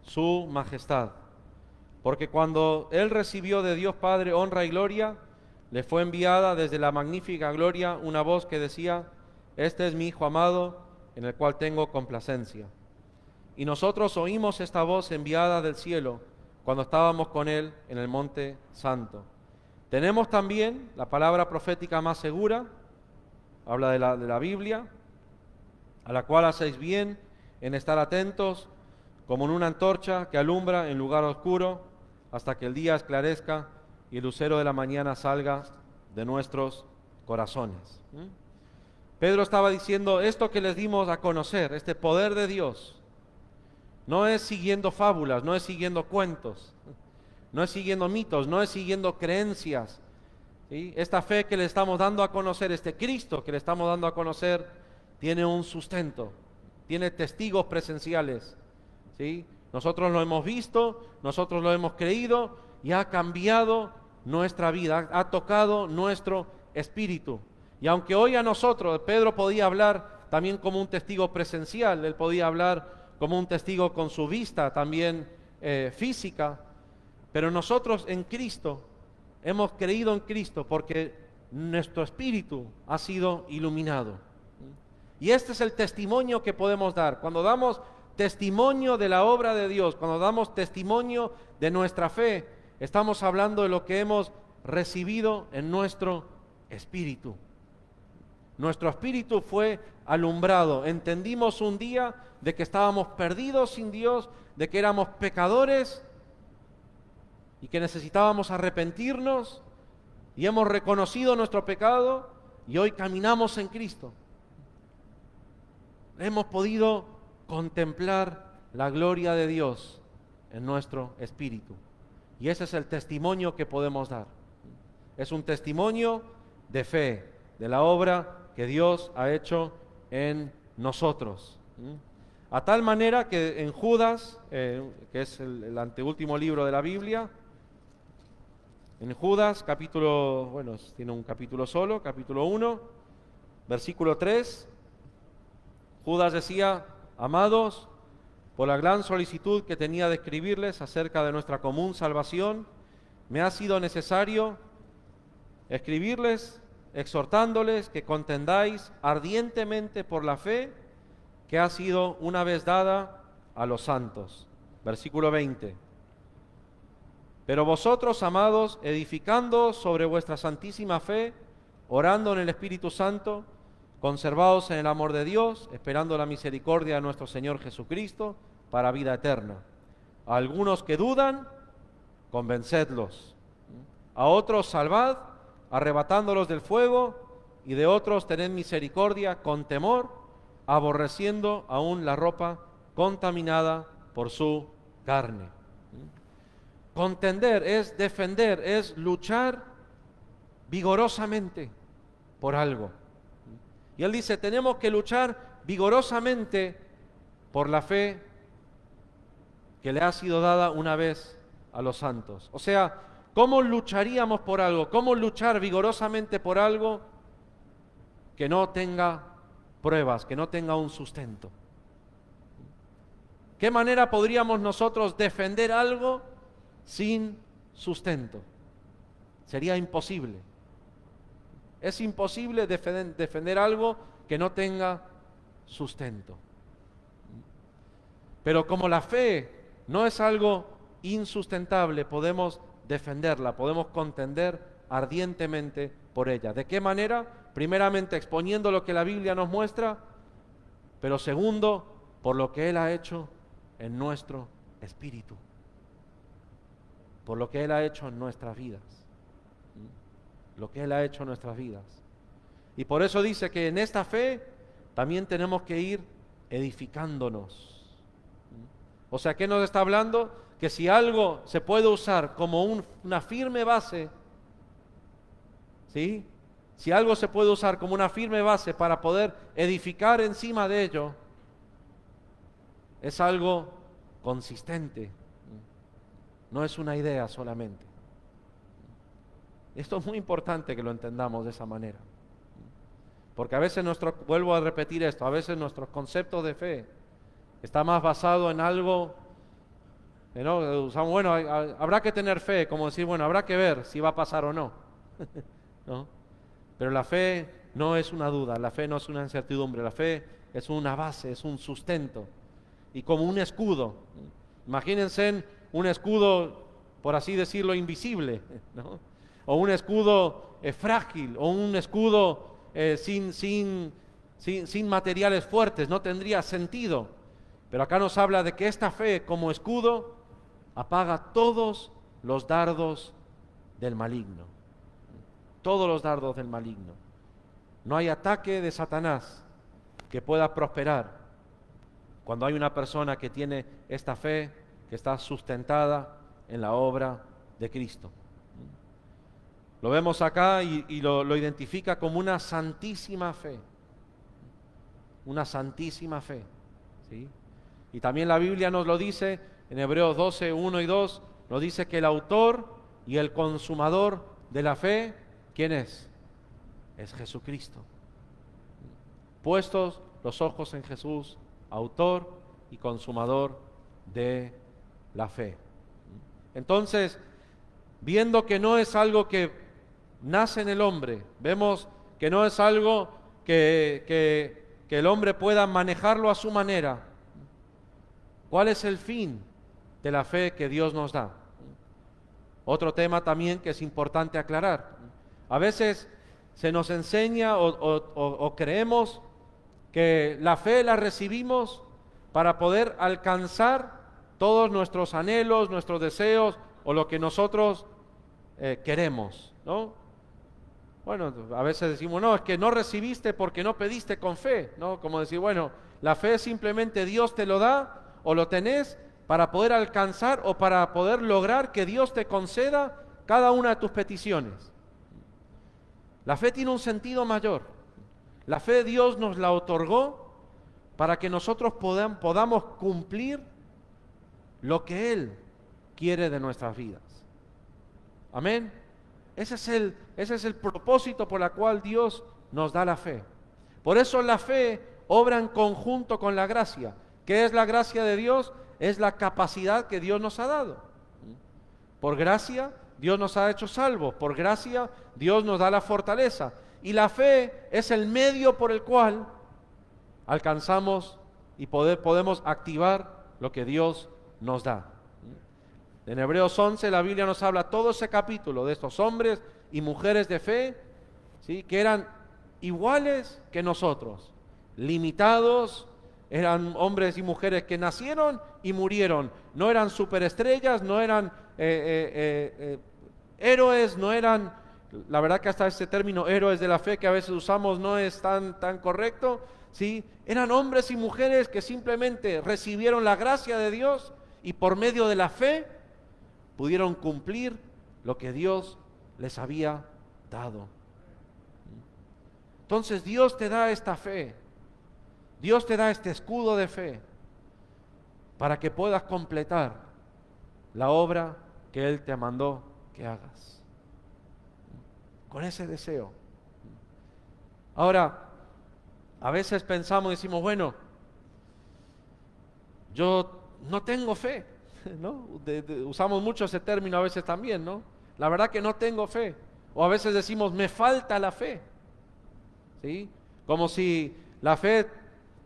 su majestad. Porque cuando Él recibió de Dios Padre honra y gloria, le fue enviada desde la magnífica gloria una voz que decía, este es mi Hijo amado, en el cual tengo complacencia. Y nosotros oímos esta voz enviada del cielo cuando estábamos con Él en el monte santo. Tenemos también la palabra profética más segura, habla de la Biblia, a la cual hacéis bien en estar atentos, como en una antorcha que alumbra en lugar oscuro, hasta que el día esclarezca y el lucero de la mañana salga de nuestros corazones. Pedro estaba diciendo, esto que les dimos a conocer, este poder de Dios, no es siguiendo fábulas, no es siguiendo cuentos, no es siguiendo mitos, no es siguiendo creencias. ¿Sí? Esta fe que le estamos dando a conocer, este Cristo que le estamos dando a conocer, tiene un sustento, tiene testigos presenciales. ¿Sí? Nosotros lo hemos visto, nosotros lo hemos creído y ha cambiado nuestra vida, ha tocado nuestro espíritu. Y aunque hoy a nosotros, Pedro podía hablar también como un testigo presencial, él podía hablar como un testigo con su vista también física, pero nosotros en Cristo hemos creído en Cristo porque nuestro espíritu ha sido iluminado. Y este es el testimonio que podemos dar. Cuando damos testimonio de la obra de Dios, cuando damos testimonio de nuestra fe, estamos hablando de lo que hemos recibido en nuestro espíritu. Nuestro espíritu fue alumbrado. Entendimos un día de que estábamos perdidos sin Dios, de que éramos pecadores y que necesitábamos arrepentirnos, y hemos reconocido nuestro pecado y hoy caminamos en Cristo. Hemos podido contemplar la gloria de Dios en nuestro espíritu. Y ese es el testimonio que podemos dar. Es un testimonio de fe, de la obra que Dios ha hecho en nosotros. A tal manera que en Judas, que es el anteúltimo libro de la Biblia, en Judas, tiene un capítulo solo, capítulo 1, versículo 3, Judas decía: amados, por la gran solicitud que tenía de escribirles acerca de nuestra común salvación, me ha sido necesario escribirles, exhortándoles que contendáis ardientemente por la fe que ha sido una vez dada a los santos. Versículo 20. Pero vosotros, amados, edificando sobre vuestra santísima fe, orando en el Espíritu Santo, conservados en el amor de Dios, esperando la misericordia de nuestro Señor Jesucristo para vida eterna. A algunos que dudan, convencedlos. A otros salvad, arrebatándolos del fuego, y de otros tened misericordia con temor, aborreciendo aún la ropa contaminada por su carne. Contender es defender, es luchar vigorosamente por algo. Y él dice, tenemos que luchar vigorosamente por la fe que le ha sido dada una vez a los santos. O sea, ¿cómo lucharíamos por algo? ¿Cómo luchar vigorosamente por algo que no tenga pruebas, que no tenga un sustento? ¿Qué manera podríamos nosotros defender algo sin sustento? Sería imposible. Es imposible defender algo que no tenga sustento. Pero como la fe no es algo insustentable, podemos defenderla, podemos contender ardientemente por ella. ¿De qué manera? Primeramente exponiendo lo que la Biblia nos muestra, pero segundo, por lo que Él ha hecho en nuestro espíritu, por lo que Él ha hecho en nuestras vidas, lo que Él ha hecho en nuestras vidas. Y por eso dice que en esta fe también tenemos que ir edificándonos. O sea, ¿qué nos está hablando? Que si algo se puede usar como una firme base, ¿sí? Si algo se puede usar como una firme base para poder edificar encima de ello, es algo consistente, no es una idea solamente. Esto es muy importante que lo entendamos de esa manera, porque a veces vuelvo a repetir esto, a veces nuestros conceptos de fe está más basado en algo, ¿no? Usamos, bueno, habrá que tener fe, como decir, bueno, habrá que ver si va a pasar o no, ¿no? Pero la fe no es una duda, la fe no es una incertidumbre, la fe es una base, es un sustento, y como un escudo. Imagínense un escudo, por así decirlo, invisible, ¿no? O un escudo frágil, o un escudo sin materiales fuertes, no tendría sentido. Pero acá nos habla de que esta fe como escudo apaga todos los dardos del maligno. Todos los dardos del maligno. No hay ataque de Satanás que pueda prosperar cuando hay una persona que tiene esta fe, que está sustentada en la obra de Cristo. Lo vemos acá y lo identifica como una santísima fe. Una santísima fe, ¿sí? Y también la Biblia nos lo dice en Hebreos 12, 1 y 2, nos dice que el autor y el consumador de la fe, ¿quién es? Es Jesucristo. Puestos los ojos en Jesús, autor y consumador de la fe. Entonces, viendo que no es algo que nace en el hombre, vemos que no es algo que el hombre pueda manejarlo a su manera. ¿Cuál es el fin de la fe que Dios nos da? Otro tema también que es importante aclarar. A veces se nos enseña o creemos que la fe la recibimos para poder alcanzar todos nuestros anhelos, nuestros deseos o lo que nosotros queremos, ¿no? Bueno, a veces decimos, no, es que no recibiste porque no pediste con fe, ¿no? Como decir, bueno, la fe simplemente Dios te lo da o lo tenés para poder alcanzar o para poder lograr que Dios te conceda cada una de tus peticiones. La fe tiene un sentido mayor. La fe Dios nos la otorgó para que nosotros podamos cumplir lo que Él quiere de nuestras vidas. Amén. Ese es el propósito por el cual Dios nos da la fe. Por eso la fe obra en conjunto con la gracia. ¿Qué es la gracia de Dios? Es la capacidad que Dios nos ha dado. Por gracia, Dios nos ha hecho salvos. Por gracia, Dios nos da la fortaleza. Y la fe es el medio por el cual alcanzamos y podemos activar lo que Dios nos da. En Hebreos 11 la Biblia nos habla todo ese capítulo de estos hombres y mujeres de fe, ¿sí?, que eran iguales que nosotros, limitados, eran hombres y mujeres que nacieron y murieron, no eran superestrellas, no eran héroes, no eran, la verdad que hasta este término héroes de la fe que a veces usamos no es tan correcto, ¿sí? Eran hombres y mujeres que simplemente recibieron la gracia de Dios y por medio de la fe pudieron cumplir lo que Dios les había dado. Entonces Dios te da esta fe, Dios te da este escudo de fe para que puedas completar la obra que Él te mandó que hagas. Con ese deseo. Ahora, a veces pensamos y decimos, bueno, yo no tengo fe, ¿no? Usamos mucho ese término a veces también, ¿no? La verdad que no tengo fe. O a veces decimos, me falta la fe, ¿sí? Como si la fe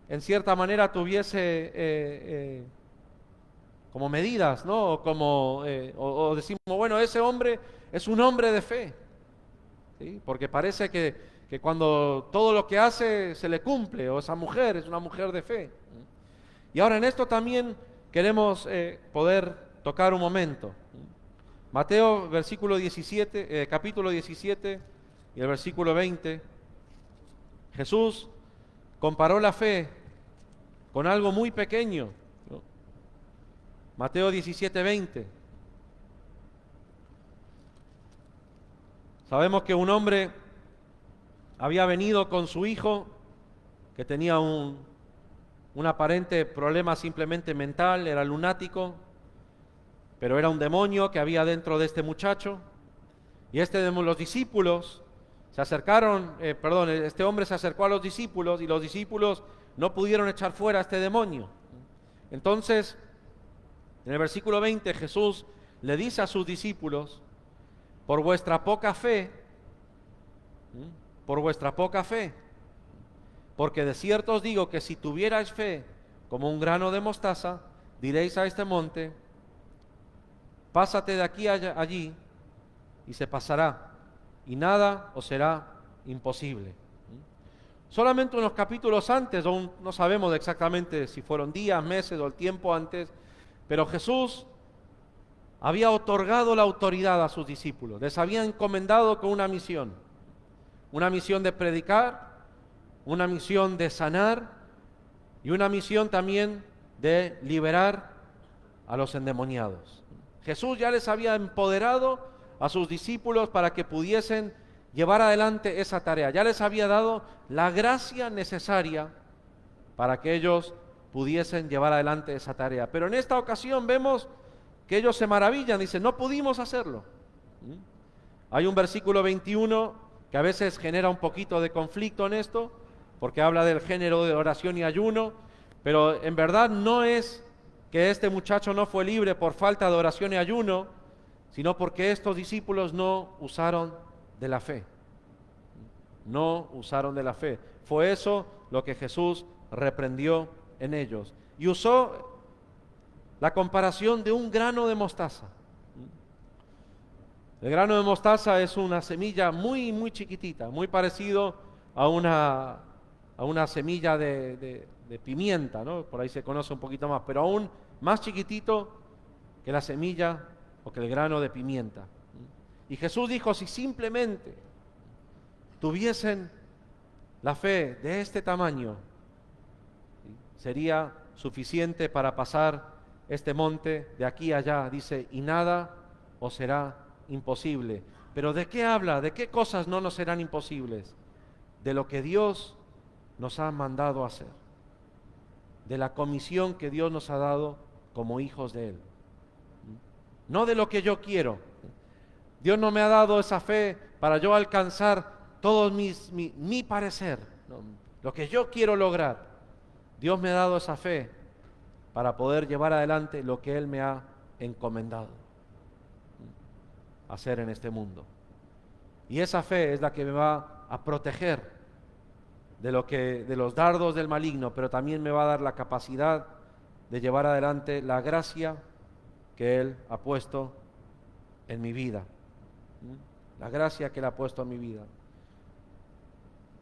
en cierta manera tuviese como medidas, ¿no? O decimos, bueno, ese hombre es un hombre de fe, ¿sí? Porque parece que cuando todo lo que hace se le cumple, o esa mujer es una mujer de fe. Y ahora en esto también queremos poder tocar un momento. Mateo capítulo 17 y el versículo 20. Jesús comparó la fe con algo muy pequeño, ¿no? Mateo 17, 20. Sabemos que un hombre había venido con su hijo que tenía un aparente problema simplemente mental, era lunático, pero era un demonio que había dentro de este muchacho. Y los discípulos se acercaron, este hombre se acercó a los discípulos y los discípulos no pudieron echar fuera a este demonio. Entonces, en el versículo 20 Jesús le dice a sus discípulos, por vuestra poca fe, porque de cierto os digo que si tuvierais fe como un grano de mostaza, diréis a este monte, pásate de aquí a allí, y se pasará, y nada os será imposible. Solamente unos capítulos antes, aún no sabemos exactamente si fueron días, meses o el tiempo antes, pero Jesús había otorgado la autoridad a sus discípulos, les había encomendado con una misión de predicar, una misión de sanar y una misión también de liberar a los endemoniados. Jesús ya les había empoderado a sus discípulos para que pudiesen llevar adelante esa tarea. Ya les había dado la gracia necesaria para que ellos pudiesen llevar adelante esa tarea. Pero en esta ocasión vemos que ellos se maravillan, dicen, no pudimos hacerlo. Hay un versículo 21 que a veces genera un poquito de conflicto en esto, porque habla del género de oración y ayuno, Pero en verdad no es que este muchacho no fue libre por falta de oración y ayuno, sino porque estos discípulos no usaron de la fe. No usaron de la fe. Fue eso lo que Jesús reprendió en ellos. Y usó la comparación de un grano de mostaza. El grano de mostaza es una semilla muy, muy chiquitita, muy parecido a una semilla de pimienta, ¿no? Por ahí se conoce un poquito más, pero aún más chiquitito que la semilla o que el grano de pimienta. Y Jesús dijo, si simplemente tuviesen la fe de este tamaño, sería suficiente para pasar este monte de aquí a allá, dice, y nada os será imposible. Pero ¿de qué habla? ¿De qué cosas no nos serán imposibles? De lo que Dios nos ha mandado hacer, de la comisión que Dios nos ha dado como hijos de Él. No de lo que yo quiero. Dios no me ha dado esa fe para yo alcanzar todo mi parecer, ¿no? Lo que yo quiero lograr. Dios me ha dado esa fe para poder llevar adelante lo que Él me ha encomendado hacer en este mundo. Y esa fe es la que me va a proteger de los dardos del maligno, pero también me va a dar la capacidad de llevar adelante la gracia que Él ha puesto en mi vida. La gracia que Él ha puesto en mi vida.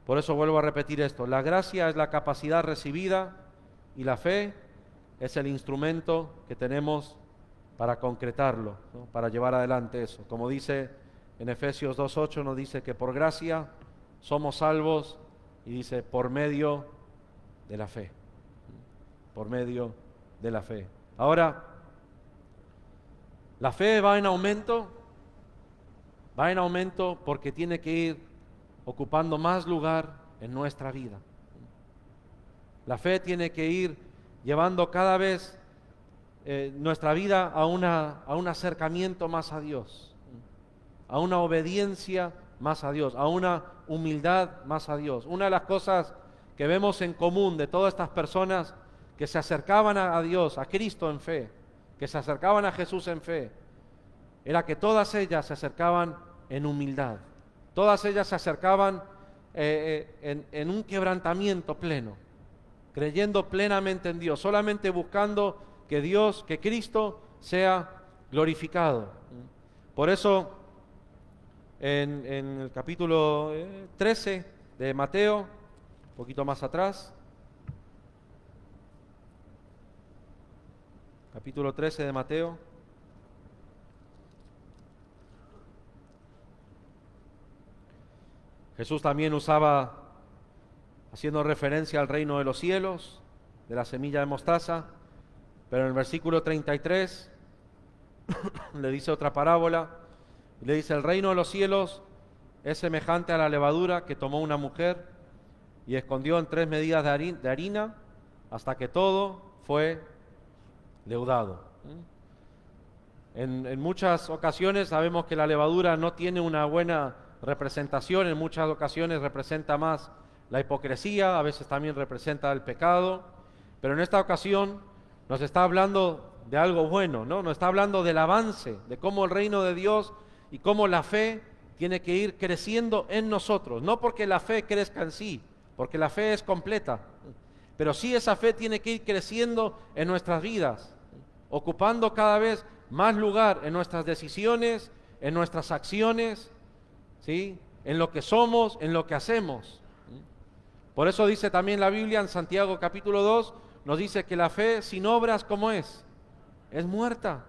Por eso vuelvo a repetir esto. La gracia es la capacidad recibida y la fe es el instrumento que tenemos para concretarlo, ¿no? Para llevar adelante eso. Como dice en Efesios 2:8, nos dice que por gracia somos salvos y dice por medio de la fe. Por medio de la fe. Ahora, la fe va en aumento porque tiene que ir ocupando más lugar en nuestra vida. La fe tiene que ir llevando cada vez nuestra vida a un acercamiento más a Dios, a una obediencia más a Dios, a una humildad más a Dios. Una de las cosas que vemos en común de todas estas personas que se acercaban a Dios, a Cristo en fe, que se acercaban a Jesús en fe, era que todas ellas se acercaban en humildad. Todas ellas se acercaban en un quebrantamiento pleno, creyendo plenamente en Dios, solamente buscando que Cristo sea glorificado. Por eso, en el capítulo 13 de Mateo, un poquito más atrás, capítulo 13 de Mateo, Jesús también usaba, haciendo referencia al reino de los cielos, de la semilla de mostaza, pero en el versículo 33 le dice otra parábola, y le dice, el reino de los cielos es semejante a la levadura que tomó una mujer y escondió en 3 medidas de harina hasta que todo fue leudado. En muchas ocasiones sabemos que la levadura no tiene una buena representación, en muchas ocasiones representa más la hipocresía, a veces también representa el pecado, pero en esta ocasión nos está hablando de algo bueno, ¿no? Nos está hablando del avance, de cómo el reino de Dios y cómo la fe tiene que ir creciendo en nosotros, no porque la fe crezca en sí, porque la fe es completa, pero sí esa fe tiene que ir creciendo en nuestras vidas, ocupando cada vez más lugar en nuestras decisiones, en nuestras acciones, ¿sí? En lo que somos, en lo que hacemos. Por eso dice también la Biblia en Santiago capítulo 2, nos dice que la fe sin obras, ¿cómo es? Es muerta.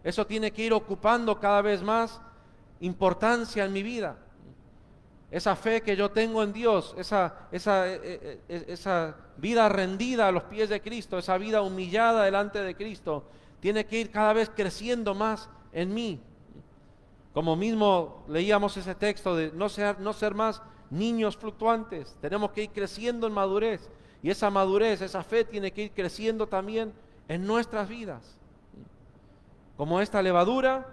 Eso tiene que ir ocupando cada vez más importancia en mi vida. Esa fe que yo tengo en Dios, esa vida rendida a los pies de Cristo, esa vida humillada delante de Cristo, tiene que ir cada vez creciendo más en mí. Como mismo leíamos ese texto de no ser más niños fluctuantes, tenemos que ir creciendo en madurez, y esa madurez, esa fe tiene que ir creciendo también en nuestras vidas, como esta levadura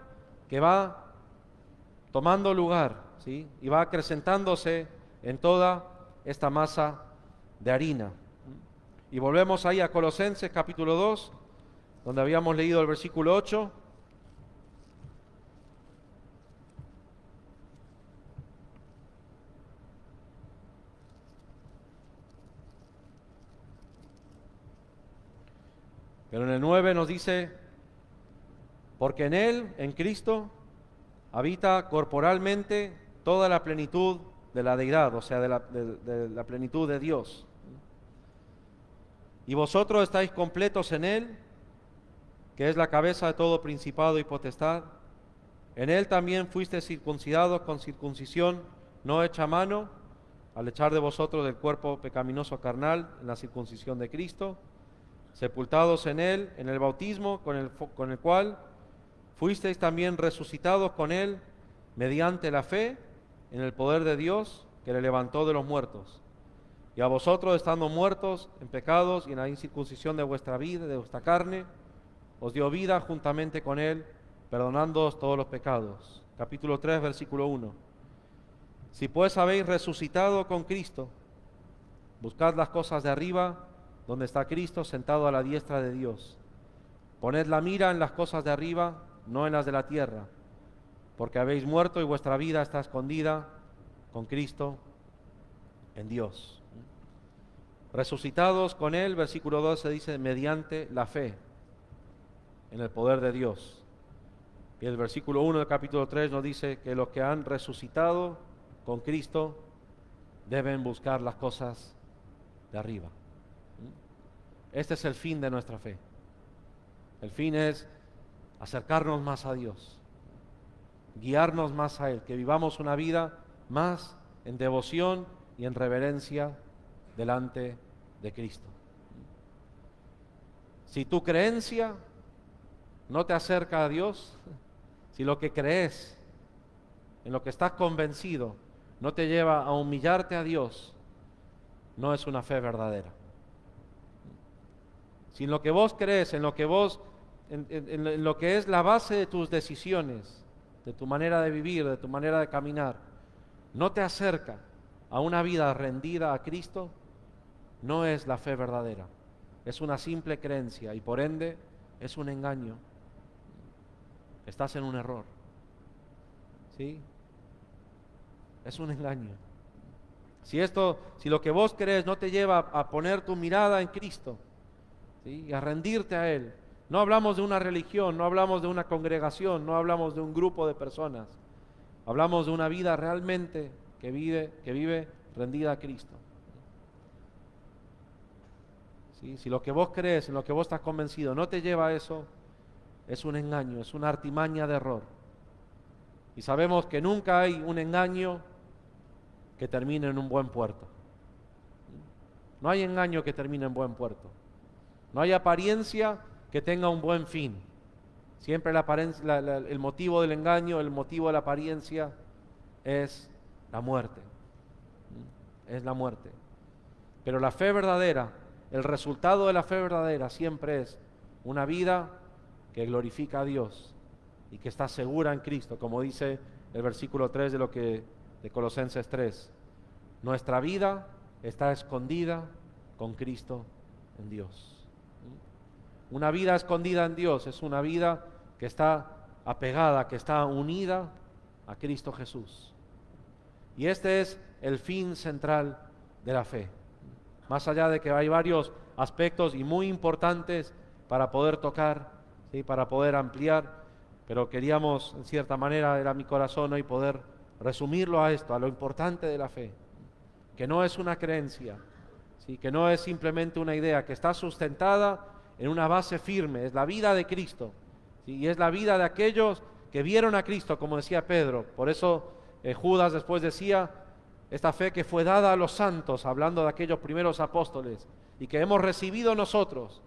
que va tomando lugar, ¿sí? Y va acrecentándose en toda esta masa de harina. Y volvemos ahí a Colosenses capítulo 2, donde habíamos leído el versículo 8. Pero en el 9 nos dice, porque en Él, en Cristo, habita corporalmente toda la plenitud de la deidad, o sea, de la plenitud de Dios. Y vosotros estáis completos en Él, que es la cabeza de todo principado y potestad. En Él también fuisteis circuncidados con circuncisión no hecha a mano, al echar de vosotros del cuerpo pecaminoso carnal en la circuncisión de Cristo, sepultados en Él, en el bautismo con el cual fuisteis también resucitados con Él mediante la fe en el poder de Dios que le levantó de los muertos. Y a vosotros, estando muertos en pecados y en la incircuncisión de vuestra vida, de vuestra carne, os dio vida juntamente con Él, perdonándoos todos los pecados. Capítulo 3, versículo 1. Si pues habéis resucitado con Cristo, buscad las cosas de arriba, donde está Cristo sentado a la diestra de Dios. Poned la mira en las cosas de arriba, no en las de la tierra, porque habéis muerto y vuestra vida está escondida con Cristo en Dios. Resucitados con Él, versículo 12 dice, mediante la fe en el poder de Dios. Y el versículo 1 del capítulo 3 nos dice que los que han resucitado con Cristo deben buscar las cosas de arriba. Este es el fin de nuestra fe. El fin es acercarnos más a Dios, guiarnos más a Él, que vivamos una vida más en devoción y en reverencia delante de Cristo. Si tu creencia no te acerca a Dios, si lo que crees, en lo que estás convencido, no te lleva a humillarte a Dios, no es una fe verdadera. Si en lo que vos crees, en lo que es la base de tus decisiones, de tu manera de vivir, de tu manera de caminar, no te acerca a una vida rendida a Cristo, no es la fe verdadera. Es una simple creencia y por ende es un engaño. Estás en un error. ¿Sí? Es un engaño. Si lo que vos crees no te lleva a poner tu mirada en Cristo, ¿sí? Y a rendirte a Él. No hablamos de una religión, no hablamos de una congregación, no hablamos de un grupo de personas. Hablamos de una vida realmente que vive rendida a Cristo. ¿Sí? Si lo que vos crees, en lo que vos estás convencido, no te lleva a eso, es un engaño, es una artimaña de error. Y sabemos que nunca hay un engaño que termine en un buen puerto. No hay engaño que termine en buen puerto. No hay apariencia que tenga un buen fin. Siempre el motivo del engaño, el motivo de la apariencia es la muerte. Es la muerte. Pero la fe verdadera, el resultado de la fe verdadera siempre es una vida que glorifica a Dios y que está segura en Cristo, como dice el versículo 3 de Colosenses 3. Nuestra vida está escondida con Cristo en Dios. Una vida escondida en Dios es una vida que está apegada, que está unida a Cristo Jesús. Y este es el fin central de la fe. Más allá de que hay varios aspectos y muy importantes para poder tocar, ¿sí? Para poder ampliar, pero queríamos, en cierta manera, era mi corazón hoy poder resumirlo a esto, a lo importante de la fe, que no es una creencia, ¿sí? Que no es simplemente una idea, que está sustentada en una base firme, es la vida de Cristo, ¿sí? Y es la vida de aquellos que vieron a Cristo, como decía Pedro. Por eso Judas después decía, esta fe que fue dada a los santos, hablando de aquellos primeros apóstoles, y que hemos recibido nosotros,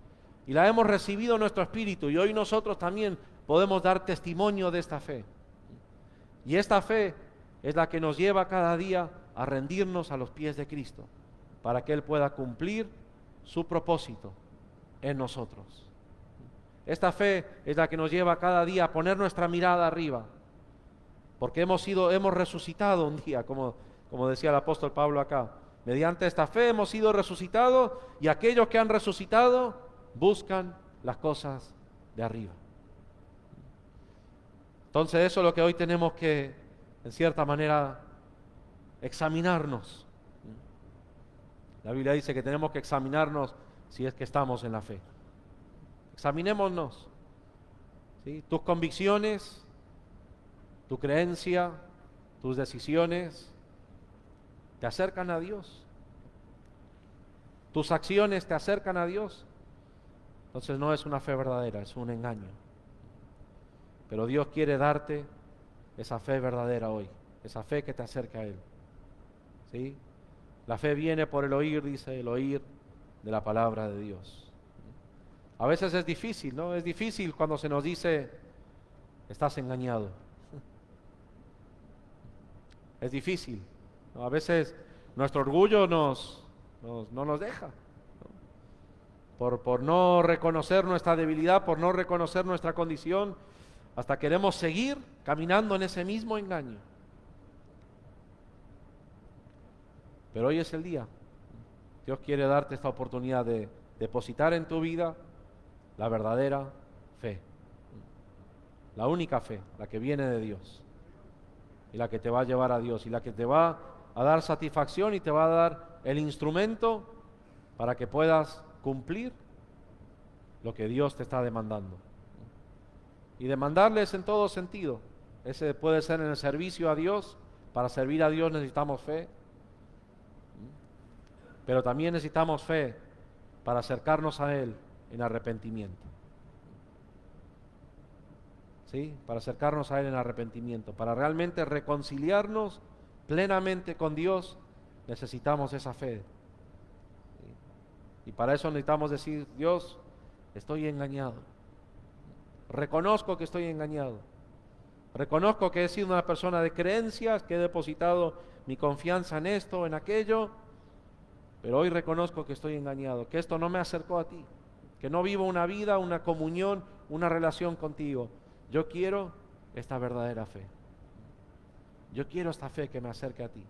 y la hemos recibido en nuestro espíritu, y hoy nosotros también podemos dar testimonio de esta fe. Y esta fe es la que nos lleva cada día a rendirnos a los pies de Cristo, para que Él pueda cumplir su propósito en nosotros. Esta fe es la que nos lleva cada día a poner nuestra mirada arriba, porque hemos resucitado un día, como decía el apóstol Pablo acá. mediante esta fe hemos sido resucitados, y aquellos que han resucitado buscan las cosas de arriba. Entonces eso es lo que hoy tenemos que, en cierta manera, examinarnos. La Biblia dice que tenemos que examinarnos si es que estamos en la fe. Examinémonos, ¿sí? Tus convicciones, tu creencia, tus decisiones, ¿te acercan a Dios? ¿Tus acciones te acercan a Dios? Entonces no es una fe verdadera, es un engaño. Pero Dios quiere darte esa fe verdadera hoy, esa fe que te acerca a Él. ¿Sí? La fe viene por el oír, dice, el oír de la palabra de Dios. A veces es difícil, ¿no? Es difícil cuando se nos dice, estás engañado. Es difícil, ¿no? A veces nuestro orgullo no nos deja, ¿no? Por no reconocer nuestra debilidad, por no reconocer nuestra condición, hasta queremos seguir caminando en ese mismo engaño. Pero hoy es el día. Dios quiere darte esta oportunidad de depositar en tu vida la verdadera fe. La única fe, la que viene de Dios. Y la que te va a llevar a Dios. Y la que te va a dar satisfacción y te va a dar el instrumento para que puedas cumplir lo que Dios te está demandando. Y demandarles en todo sentido. Ese puede ser en el servicio a Dios. Para servir a Dios necesitamos fe. Pero también necesitamos fe para acercarnos a Él en arrepentimiento. ¿Sí? Para acercarnos a Él en arrepentimiento. Para realmente reconciliarnos plenamente con Dios, necesitamos esa fe. ¿Sí? Y para eso necesitamos decir, Dios, estoy engañado. Reconozco que estoy engañado. Reconozco que he sido una persona de creencias, que he depositado mi confianza en esto, en aquello, pero hoy reconozco que estoy engañado, que esto no me acercó a ti, que no vivo una vida, una comunión, una relación contigo. Yo quiero esta verdadera fe. Yo quiero esta fe que me acerque a ti.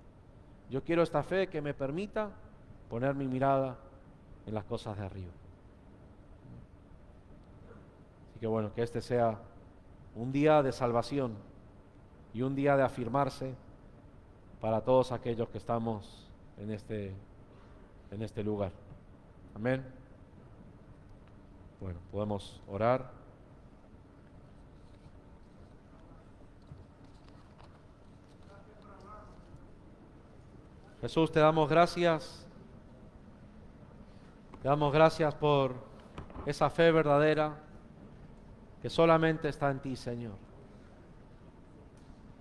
Yo quiero esta fe que me permita poner mi mirada en las cosas de arriba. Así que bueno, que este sea un día de salvación y un día de afirmarse para todos aquellos que estamos en este lugar. Amén. Bueno, podemos orar. Jesús, te damos gracias. Te damos gracias por esa fe verdadera que solamente está en ti, Señor.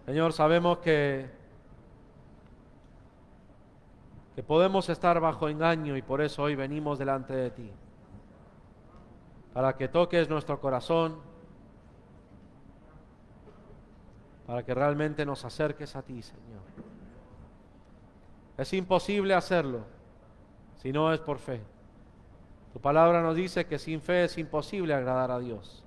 Señor, sabemos que podemos estar bajo engaño y por eso hoy venimos delante de ti, para que toques nuestro corazón, para que realmente nos acerques a ti, Señor. Es imposible hacerlo si no es por fe. Tu palabra nos dice que sin fe es imposible agradar a Dios,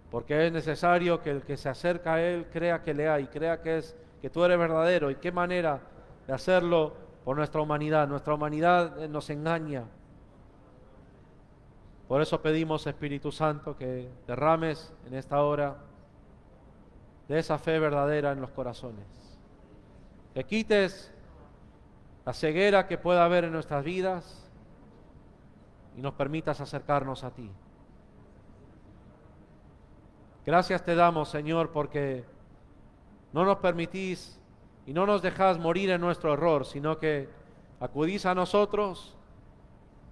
porque es necesario que el que se acerca a Él crea que le hay, crea que tú eres verdadero. ¿Y qué manera de hacerlo? Por nuestra humanidad. Nuestra humanidad nos engaña. Por eso pedimos, Espíritu Santo, que derrames en esta hora de esa fe verdadera en los corazones. Que quites la ceguera que pueda haber en nuestras vidas y nos permitas acercarnos a ti. Gracias te damos, Señor, porque no nos permitís y no nos dejás morir en nuestro error, sino que acudís a nosotros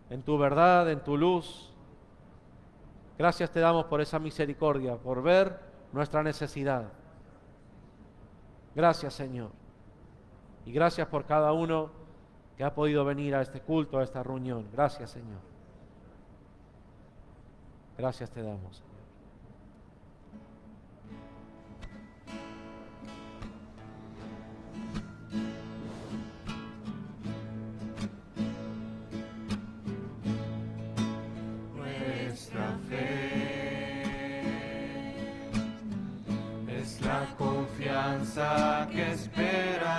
en tu verdad, en tu luz. Gracias te damos por esa misericordia, por ver nuestra necesidad. Gracias, Señor. Y gracias por cada uno que ha podido venir a este culto, a esta reunión. Gracias, Señor. Gracias te damos, Señor. Nuestra fe es la confianza que espera,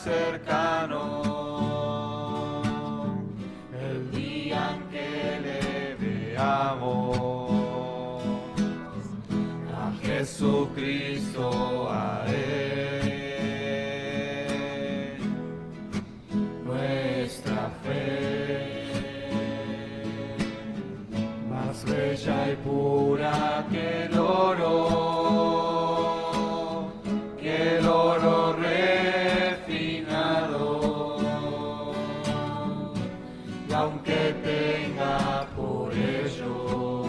cercano, el día en que le veamos a Jesucristo, a Él, nuestra fe más bella y pura que el oro refinado, y aunque tenga por ello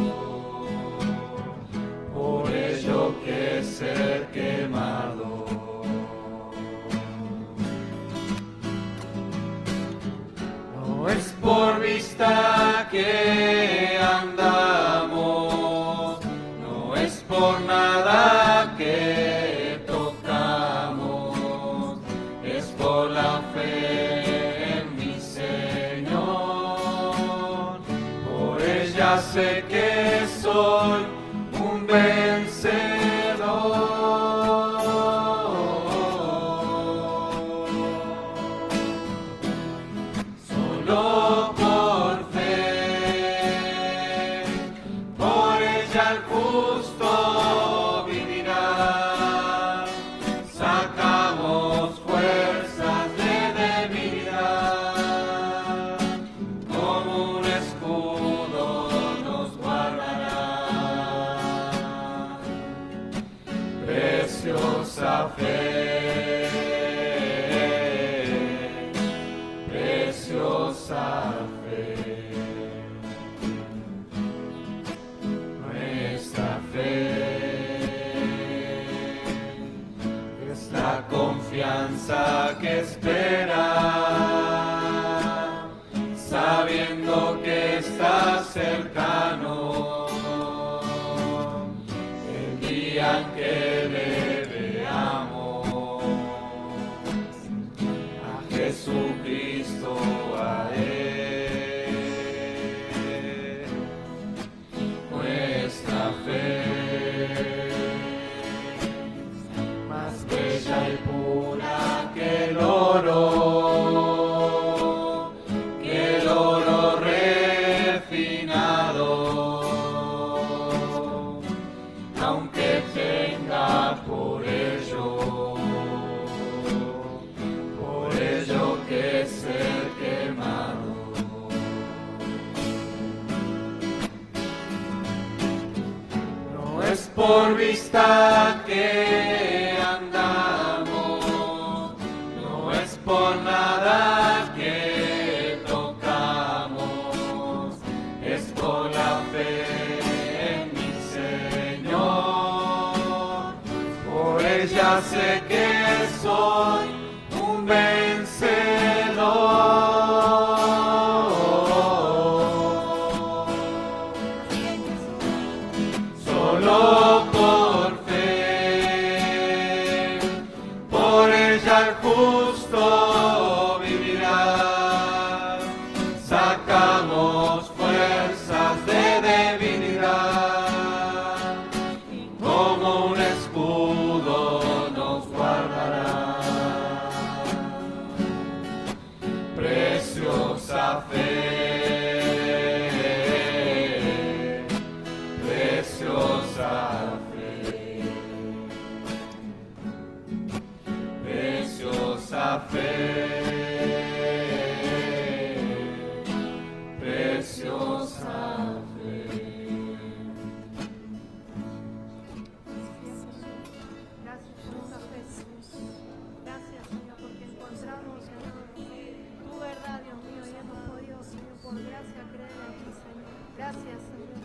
que ser quemado, no es por vista que andamos, no es por nada que tocamos, es por la fe en mi Señor. Por ella sé que soy un vencedor. Solo por fe, por ella el justo vivirá. Sacamos fuerzas de debilidad, como un escudo nos guardará. Preciosa fe, preciosa fe, nuestra fe es la confianza que espera, sabiendo que está cercano el día en que le veamos a Jesucristo, a Él, nuestra fe más bella y pura que el oro refinado, aunque tenga por ello que ser quemado. No es por vista que andamos, no es por nada que tocamos, es por la fe en mi Señor. Por ella sé que soy un vencedor. Solo por fe, por ella el justo vivirá. Sacamos fuerzas de debilidad, como un escudo nos guardará. Preciosa fe, preciosa fe, preciosa fe, preciosa fe. Gracias por esa fe. Gracias, Señor, porque encontramos, Señor, tu verdad, Dios mío, y hemos podido, Señor, por gracia creer en ti, Señor. Gracias, Señor.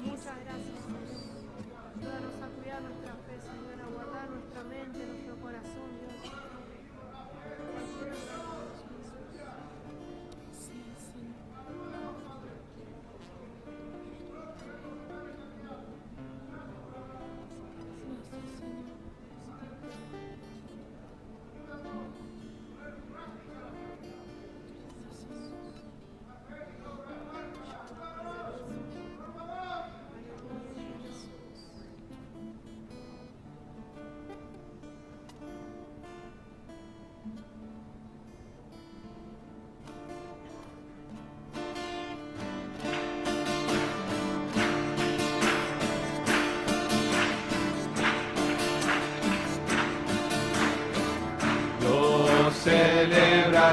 Muchas gracias, Señor. Ayúdanos a cuidar nuestra fe, Señor, a guardar nuestra mente, nuestro corazón, Dios.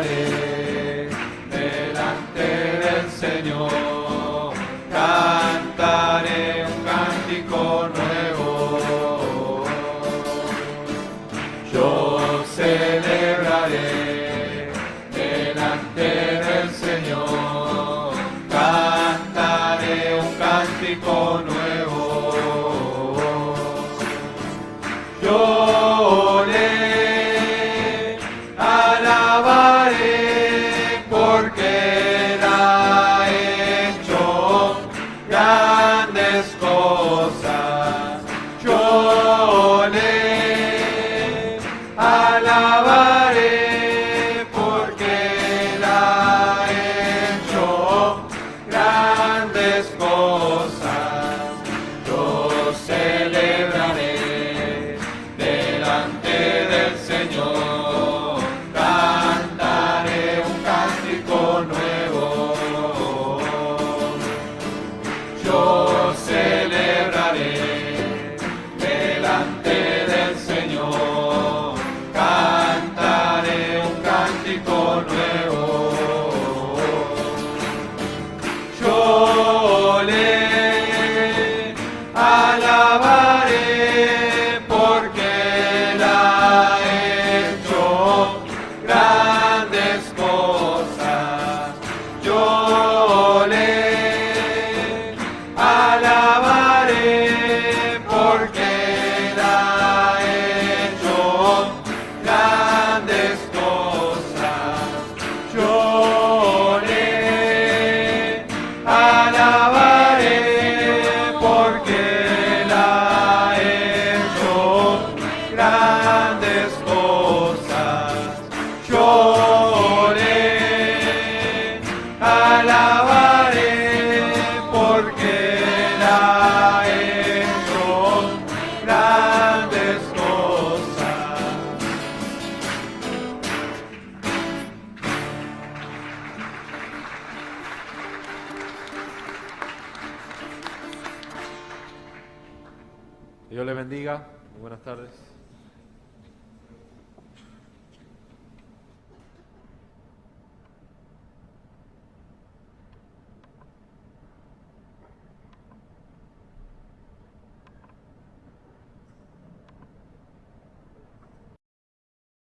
celebraré delante del Señor, cantaré un cántico nuevo. Yo celebraré delante del Señor, cantaré un cántico nuevo. Yo le alabaré porque Él ha hecho grandes cosas. Yo le alabaré porque Él ha hecho grandes cosas. Yo celebraré delante del Señor, cantaré un cántico nuevo. Yo celebraré delante del Señor, cantaré un cántico nuevo. Yo le alabaré porque Él ha hecho grandes cosas. Yo le alabaré porque Él ha hecho grandes cosas. Yo le alabaré porque Él ha hecho grandes cosas. Yo le alabaré porque Él ha hecho grandes cosas. Dios le bendiga. Muy buenas tardes.